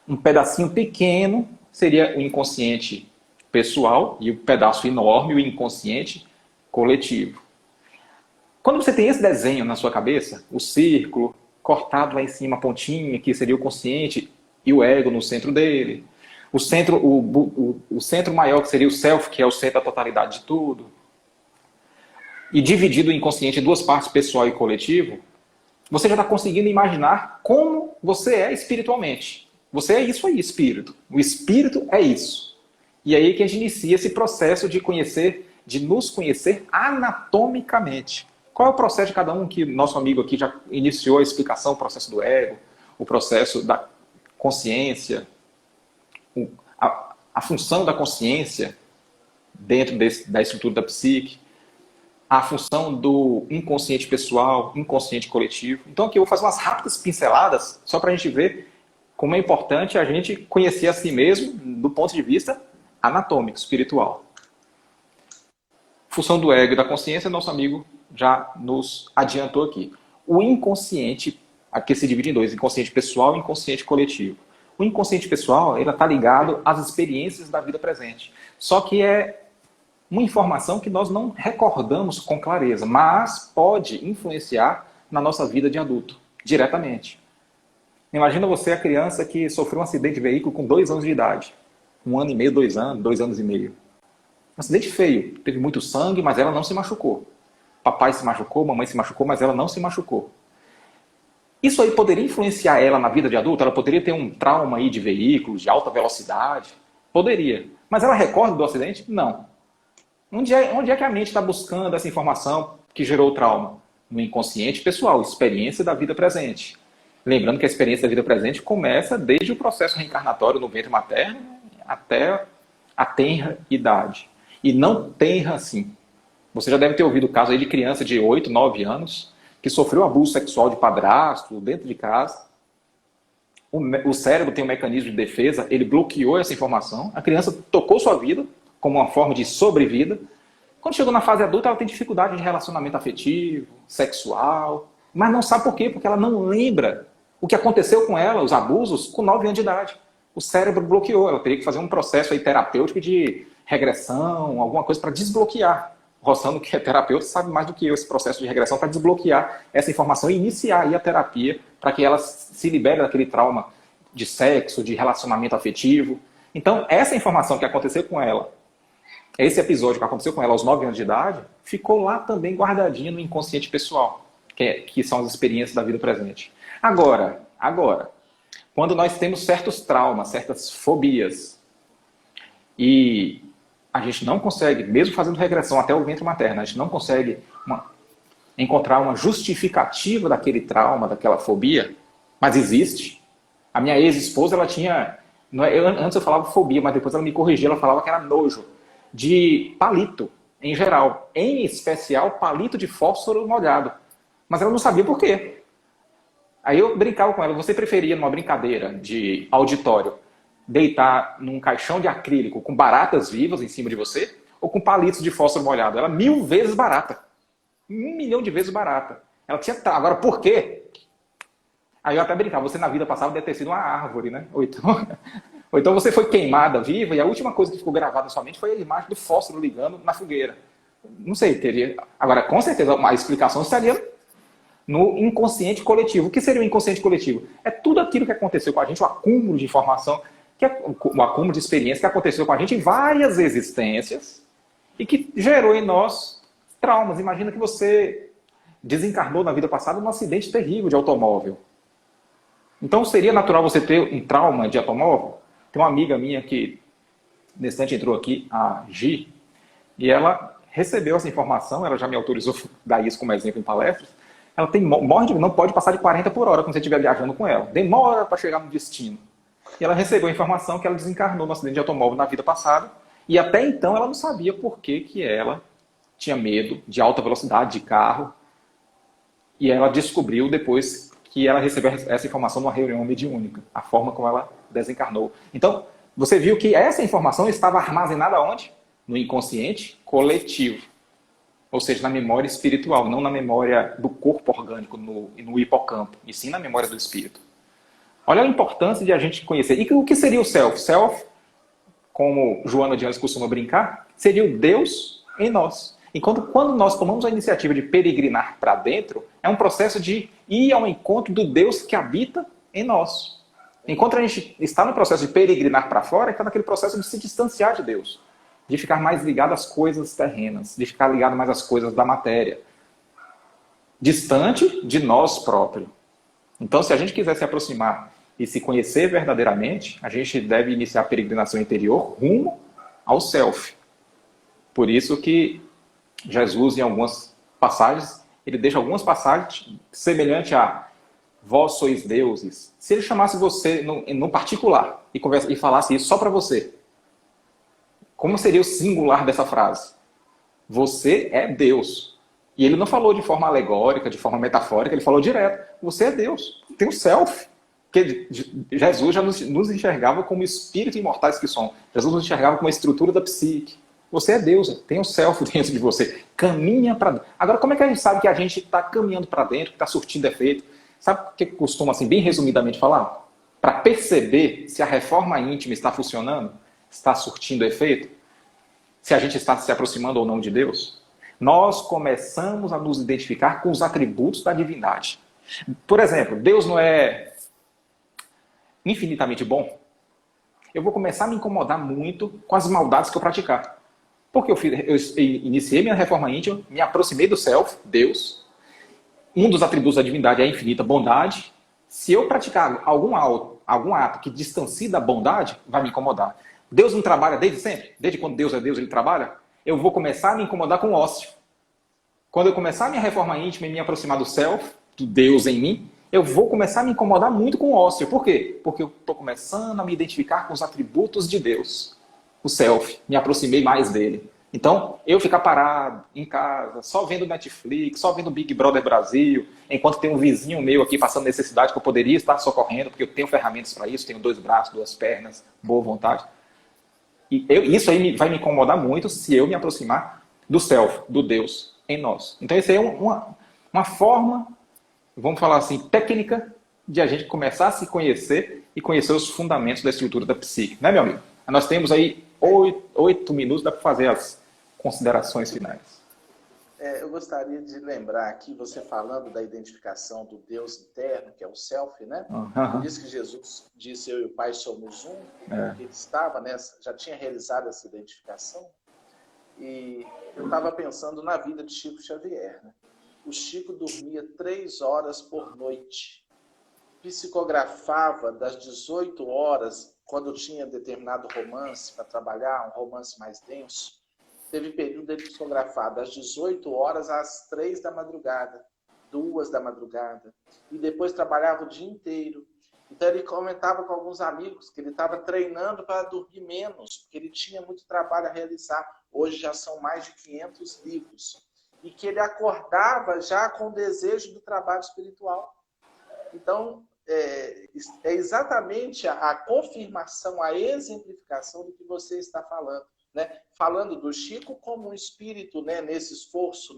Um pedacinho pequeno seria o inconsciente pessoal e o pedaço enorme, o inconsciente coletivo. Quando você tem esse desenho na sua cabeça, o círculo, cortado lá em cima, a pontinha, que seria o consciente, e o ego no centro dele. O centro maior, que seria o self, que é o centro da totalidade de tudo. E dividido o inconsciente em duas partes, pessoal e coletivo, você já está conseguindo imaginar como você é espiritualmente. Você é isso aí, espírito. O espírito é isso. E aí que a gente inicia esse processo de conhecer, de nos conhecer anatomicamente. Qual é o processo de cada um, que nosso amigo aqui já iniciou a explicação, o processo do ego, o processo da consciência, a função da consciência dentro da estrutura da psique, a função do inconsciente pessoal, inconsciente coletivo. Então aqui eu vou fazer umas rápidas pinceladas, só para a gente ver como é importante a gente conhecer a si mesmo do ponto de vista anatômico, espiritual. Função do ego e da consciência, nosso amigo já nos adiantou aqui. O inconsciente, aqui se divide em dois, inconsciente pessoal e inconsciente coletivo. O inconsciente pessoal, ele está ligado às experiências da vida presente. Só que é uma informação que nós não recordamos com clareza, mas pode influenciar na nossa vida de adulto, diretamente. Imagina você, a criança que sofreu um acidente de veículo com 2 anos de idade. 1 ano e meio, 2 anos, 2 anos e meio. Um acidente feio, teve muito sangue, mas ela não se machucou. Papai se machucou, mamãe se machucou, mas ela não se machucou. Isso aí poderia influenciar ela na vida de adulta? Ela poderia ter um trauma aí de veículos, de alta velocidade? Poderia. Mas ela recorda do acidente? Não. Onde é que a mente está buscando essa informação que gerou o trauma? No inconsciente pessoal, experiência da vida presente. Lembrando que a experiência da vida presente começa desde o processo reencarnatório no ventre materno até a tenra idade. E não tenra assim. Você já deve ter ouvido o caso aí de criança de 8, 9 anos que sofreu abuso sexual de padrasto dentro de casa. O cérebro tem um mecanismo de defesa, ele bloqueou essa informação. A criança tocou sua vida como uma forma de sobrevida. Quando chegou na fase adulta, ela tem dificuldade de relacionamento afetivo, sexual, mas não sabe por quê, porque ela não lembra o que aconteceu com ela, os abusos, com 9 anos de idade. O cérebro bloqueou, ela teria que fazer um processo aí terapêutico de regressão, alguma coisa para desbloquear. Rossano, que é terapeuta, sabe mais do que eu esse processo de regressão para desbloquear essa informação e iniciar aí a terapia para que ela se libere daquele trauma de sexo, de relacionamento afetivo. Então, essa informação que aconteceu com ela, esse episódio que aconteceu com ela aos 9 anos de idade, ficou lá também guardadinho no inconsciente pessoal, que são as experiências da vida presente. Agora, quando nós temos certos traumas, certas fobias, e a gente não consegue, mesmo fazendo regressão até o ventre materno, a gente não consegue encontrar uma justificativa daquele trauma, daquela fobia, mas existe. A minha ex-esposa, ela tinha... antes eu falava fobia, mas depois ela me corrigia, ela falava que era nojo de palito, em geral. Em especial, palito de fósforo molhado. Mas ela não sabia por quê. Aí eu brincava com ela, você preferia, numa brincadeira de auditório, deitar num caixão de acrílico com baratas vivas em cima de você, ou com palitos de fósforo molhado? Ela 1000 vezes barata. 1 milhão de vezes barata. Ela tinha... Agora, por quê? Aí eu até brincava, você na vida passada deve ter sido uma árvore, né? Ou então você foi queimada viva e a última coisa que ficou gravada na sua mente foi a imagem do fósforo ligando na fogueira. Não sei, teria... Agora, com certeza, a explicação estaria no inconsciente coletivo. O que seria o inconsciente coletivo? É tudo aquilo que aconteceu com a gente, o acúmulo de informação, o acúmulo de experiência que aconteceu com a gente em várias existências e que gerou em nós traumas. Imagina que você desencarnou na vida passada num acidente terrível de automóvel. Então seria natural você ter um trauma de automóvel? Tem uma amiga minha que, nesse instante, entrou aqui, a Gi, e ela recebeu essa informação, ela já me autorizou a dar isso como exemplo em palestras. Ela não pode passar de 40 por hora quando você estiver viajando com ela. Demora para chegar no destino. E ela recebeu a informação que ela desencarnou no acidente de automóvel na vida passada, e até então ela não sabia por que ela tinha medo de alta velocidade, de carro, e ela descobriu depois que ela recebeu essa informação numa reunião mediúnica, a forma como ela desencarnou. Então, você viu que essa informação estava armazenada onde? No inconsciente coletivo. Ou seja, na memória espiritual, não na memória do corpo orgânico, no hipocampo, e sim na memória do espírito. Olha a importância de a gente conhecer. E o que seria o self? Self, como Joana de Anjos costuma brincar, seria o Deus em nós. Enquanto quando nós tomamos a iniciativa de peregrinar para dentro, é um processo de ir ao encontro do Deus que habita em nós. Enquanto a gente está no processo de peregrinar para fora, está naquele processo de se distanciar de Deus, de ficar mais ligado às coisas terrenas, de ficar ligado mais às coisas da matéria, distante de nós próprios. Então, se a gente quiser se aproximar e se conhecer verdadeiramente, a gente deve iniciar a peregrinação interior rumo ao self. Por isso que Jesus, em algumas passagens, ele deixa algumas passagens semelhantes a vós sois deuses. Se ele chamasse você no particular e falasse isso só para você, como seria o singular dessa frase? Você é Deus. E ele não falou de forma alegórica, de forma metafórica, ele falou direto. Você é Deus. Tem o self. Porque Jesus já nos enxergava como espíritos imortais que somos. Jesus nos enxergava como a estrutura da psique. Você é Deus, tem o self dentro de você. Caminha para dentro. Agora, como é que a gente sabe que a gente está caminhando para dentro, que está surtindo efeito? Sabe o que costuma, assim, bem resumidamente falar? Para perceber se a reforma íntima está funcionando, está surtindo efeito, se a gente está se aproximando ou não de Deus, nós começamos a nos identificar com os atributos da divindade. Por exemplo, Deus não é infinitamente bom? Eu vou começar a me incomodar muito com as maldades que eu praticar. Porque eu iniciei minha reforma íntima, me aproximei do self, Deus. Um dos atributos da divindade é a infinita bondade. Se eu praticar algum ato que distancie da bondade, vai me incomodar. Deus não trabalha desde sempre? Desde quando Deus é Deus, ele trabalha? Eu vou começar a me incomodar com o ócio. Quando eu começar a minha reforma íntima e me aproximar do self, do Deus em mim, eu vou começar a me incomodar muito com o ócio. Por quê? Porque eu estou começando a me identificar com os atributos de Deus. O self, me aproximei mais dele. Então, eu ficar parado em casa, só vendo Netflix, só vendo Big Brother Brasil, enquanto tem um vizinho meu aqui passando necessidade que eu poderia estar socorrendo, porque eu tenho ferramentas para isso, tenho 2 braços, 2 pernas, boa vontade. E isso aí vai me incomodar muito se eu me aproximar do self, do Deus em nós. Então, isso aí é uma forma, vamos falar assim, técnica de a gente começar a se conhecer e conhecer os fundamentos da estrutura da psique. Né, meu amigo? Nós temos aí 8 minutos, dá para fazer as considerações finais. Eu gostaria de lembrar aqui, você falando da identificação do Deus interno, que é o self, né? Por isso que Jesus disse, eu e o Pai somos um, porque ele estava já tinha realizado essa identificação. E eu estava pensando na vida de Chico Xavier, né? O Chico dormia 3 horas por noite. Psicografava das 18 horas, quando tinha determinado romance para trabalhar, um romance mais denso. Teve período de psicografar das 18 horas às 3 da madrugada, 2 da madrugada. E depois trabalhava o dia inteiro. Então ele comentava com alguns amigos que ele estava treinando para dormir menos, porque ele tinha muito trabalho a realizar. Hoje já são mais de 500 livros. E que ele acordava já com o desejo do trabalho espiritual. Então, é exatamente a confirmação, a exemplificação do que você está falando. Né? Falando do Chico como um espírito, né, nesse esforço,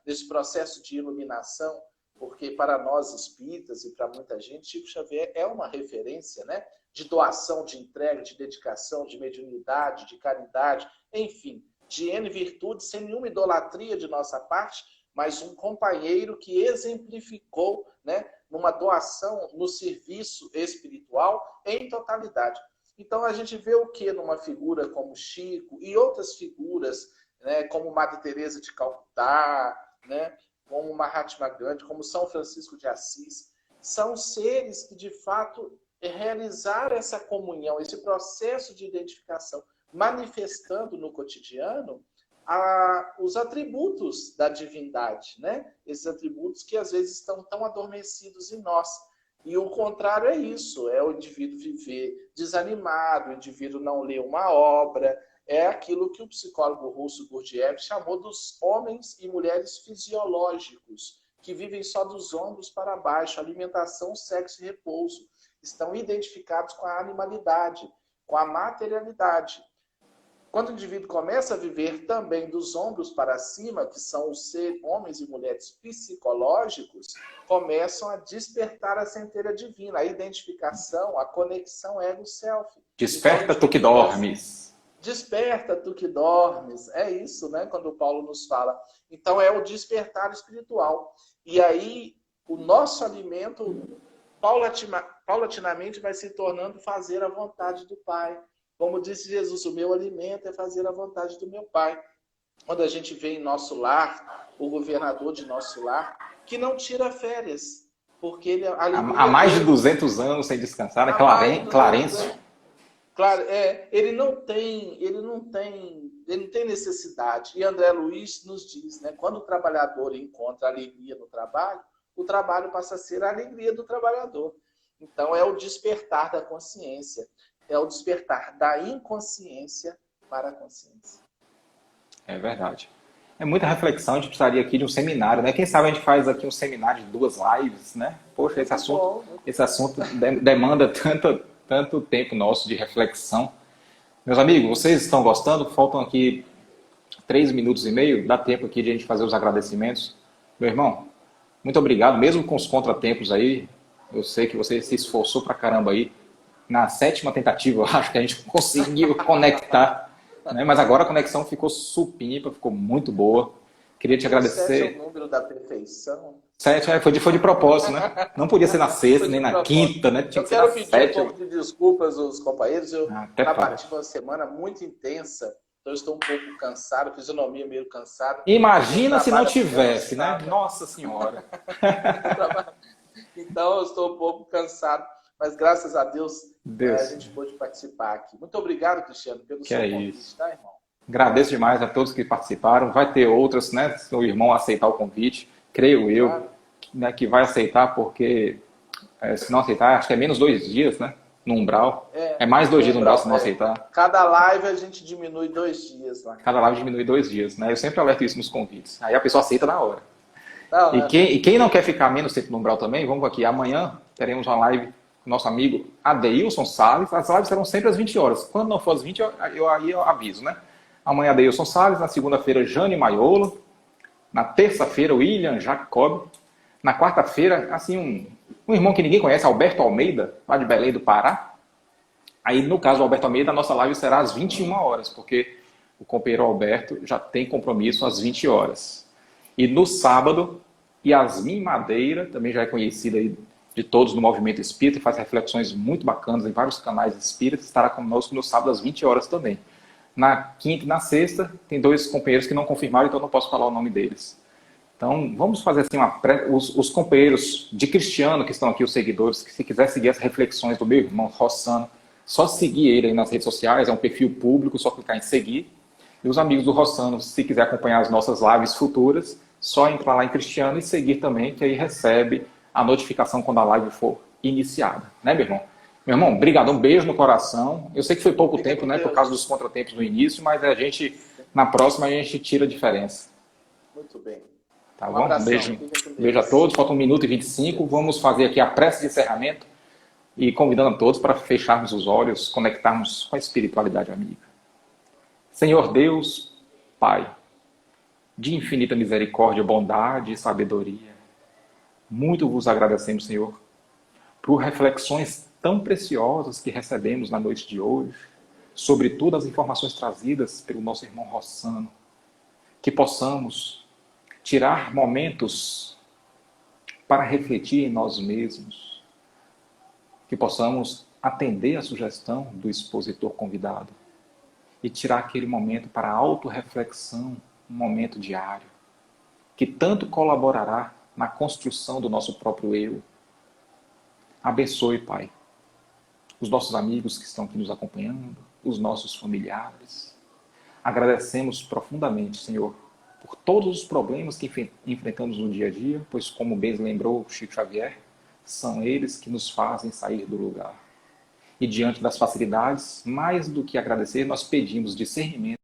nesse processo de iluminação, porque para nós espíritas e para muita gente, Chico Xavier é uma referência, né, de doação, de entrega, de dedicação, de mediunidade, de caridade, enfim, de N virtudes, sem nenhuma idolatria de nossa parte, mas um companheiro que exemplificou, né, numa doação no serviço espiritual em totalidade. Então, a gente vê o que numa figura como Chico e outras figuras, né, como Madre Teresa de Calcutá, né, como Mahatma Gandhi, como São Francisco de Assis, são seres que, de fato, realizaram essa comunhão, esse processo de identificação, manifestando no cotidiano os atributos da divindade, né? Esses atributos que, às vezes, estão tão adormecidos em nós. E o contrário é isso, é o indivíduo viver desanimado, o indivíduo não ler uma obra, é aquilo que o psicólogo russo Gurdjieff chamou dos homens e mulheres fisiológicos, que vivem só dos ombros para baixo, alimentação, sexo e repouso. Estão identificados com a animalidade, com a materialidade. Quando o indivíduo começa a viver também dos ombros para cima, que são os homens e mulheres psicológicos, começam a despertar a centelha divina, a identificação, a conexão ego-self. Desperta tu que dormes. Desperta tu que dormes. É isso, né? Quando o Paulo nos fala. Então é o despertar espiritual. E aí o nosso alimento paulatinamente vai se tornando fazer a vontade do Pai. Como disse Jesus, o meu alimento é fazer a vontade do meu Pai. Quando a gente vê em nosso lar, o governador de nosso lar, que não tira férias, porque ele... Há mais de 200 anos sem descansar, né? Clarencio. Claro, ele não tem necessidade. E André Luiz nos diz, né? Quando o trabalhador encontra alegria no trabalho, o trabalho passa a ser a alegria do trabalhador. Então é o despertar da consciência. É o despertar da inconsciência para a consciência. É verdade. É muita reflexão, a gente precisaria aqui de um seminário, né? Quem sabe a gente faz aqui um seminário de 2 lives, né? Poxa, esse assunto demanda tanto tempo nosso de reflexão. Meus amigos, vocês estão gostando? Faltam aqui 3 minutos e meio, dá tempo aqui de a gente fazer os agradecimentos. Meu irmão, muito obrigado, mesmo com os contratempos aí, eu sei que você se esforçou pra caramba aí. Na 7ª tentativa, eu acho que a gente conseguiu conectar, né? Mas agora a conexão ficou supimpa, ficou muito boa. Queria te agradecer. 7 é o número da perfeição. 7 foi de propósito, né? Não podia ser na 6ª, nem na 5ª, né? Eu quero pedir um pouco de desculpas aos companheiros. Eu bati uma semana muito intensa, então eu estou um pouco cansado, fisionomia meio cansada. Imagina se não tivesse, né? Nossa Senhora! Então eu estou um pouco cansado. Mas graças a Deus, a gente pôde participar aqui. Muito obrigado, Cristiano, pelo seu convite, tá, irmão? Agradeço demais a todos que participaram. Vai ter outras, né? Se o irmão aceitar o convite, creio eu, claro, né, que vai aceitar, porque se não aceitar, acho que é menos 2 dias, né? No umbral. É mais 2 dias no umbral se não aceitar. Cada live a gente diminui 2 dias lá. Cada live diminui 2 dias, né? Eu sempre alerto isso nos convites. Aí a pessoa aceita na hora. Não, e quem não quer ficar menos tempo no umbral também, vamos aqui. Amanhã teremos uma live nosso amigo Adeilson Salles. As lives serão sempre às 20 horas. Quando não for às 20, eu aviso, né? Amanhã Adeilson Salles, na segunda-feira Jane Maiolo, na terça-feira William Jacob, na quarta-feira, assim, um irmão que ninguém conhece, Alberto Almeida, lá de Belém do Pará. Aí, no caso do Alberto Almeida, a nossa live será às 21 horas, porque o companheiro Alberto já tem compromisso às 20 horas. E no sábado, Yasmin Madeira, também já é conhecida aí de todos no movimento espírita, e faz reflexões muito bacanas em vários canais espíritas, estará conosco no sábado às 20 horas também. Na quinta e na sexta, tem 2 companheiros que não confirmaram, então não posso falar o nome deles. Então, vamos fazer assim, os companheiros de Cristiano que estão aqui, os seguidores, que se quiser seguir as reflexões do meu irmão Rossano, só seguir ele aí nas redes sociais, é um perfil público, só clicar em seguir. E os amigos do Rossano, se quiser acompanhar as nossas lives futuras, só entrar lá em Cristiano e seguir também, que aí recebe a notificação quando a live for iniciada, né, meu irmão? Meu irmão, obrigado, um beijo no coração. Eu sei que foi pouco tempo, né, por causa dos contratempos no início, mas na próxima a gente tira a diferença. Muito bem. Tá bom? Beijo a todos, falta 1 minuto e 25. Vamos fazer aqui a prece de encerramento e convidando a todos para fecharmos os olhos, conectarmos com a espiritualidade amiga. Senhor Deus, Pai, de infinita misericórdia, bondade e sabedoria, muito vos agradecemos, Senhor, por reflexões tão preciosas que recebemos na noite de hoje, sobretudo as informações trazidas pelo nosso irmão Rossano, que possamos tirar momentos para refletir em nós mesmos, que possamos atender a sugestão do expositor convidado e tirar aquele momento para a autorreflexão, um momento diário, que tanto colaborará na construção do nosso próprio eu. Abençoe, Pai, os nossos amigos que estão aqui nos acompanhando, os nossos familiares. Agradecemos profundamente, Senhor, por todos os problemas que enfrentamos no dia a dia, pois, como bem lembrou Chico Xavier, são eles que nos fazem sair do lugar. e diante das facilidades, mais do que agradecer, nós pedimos discernimento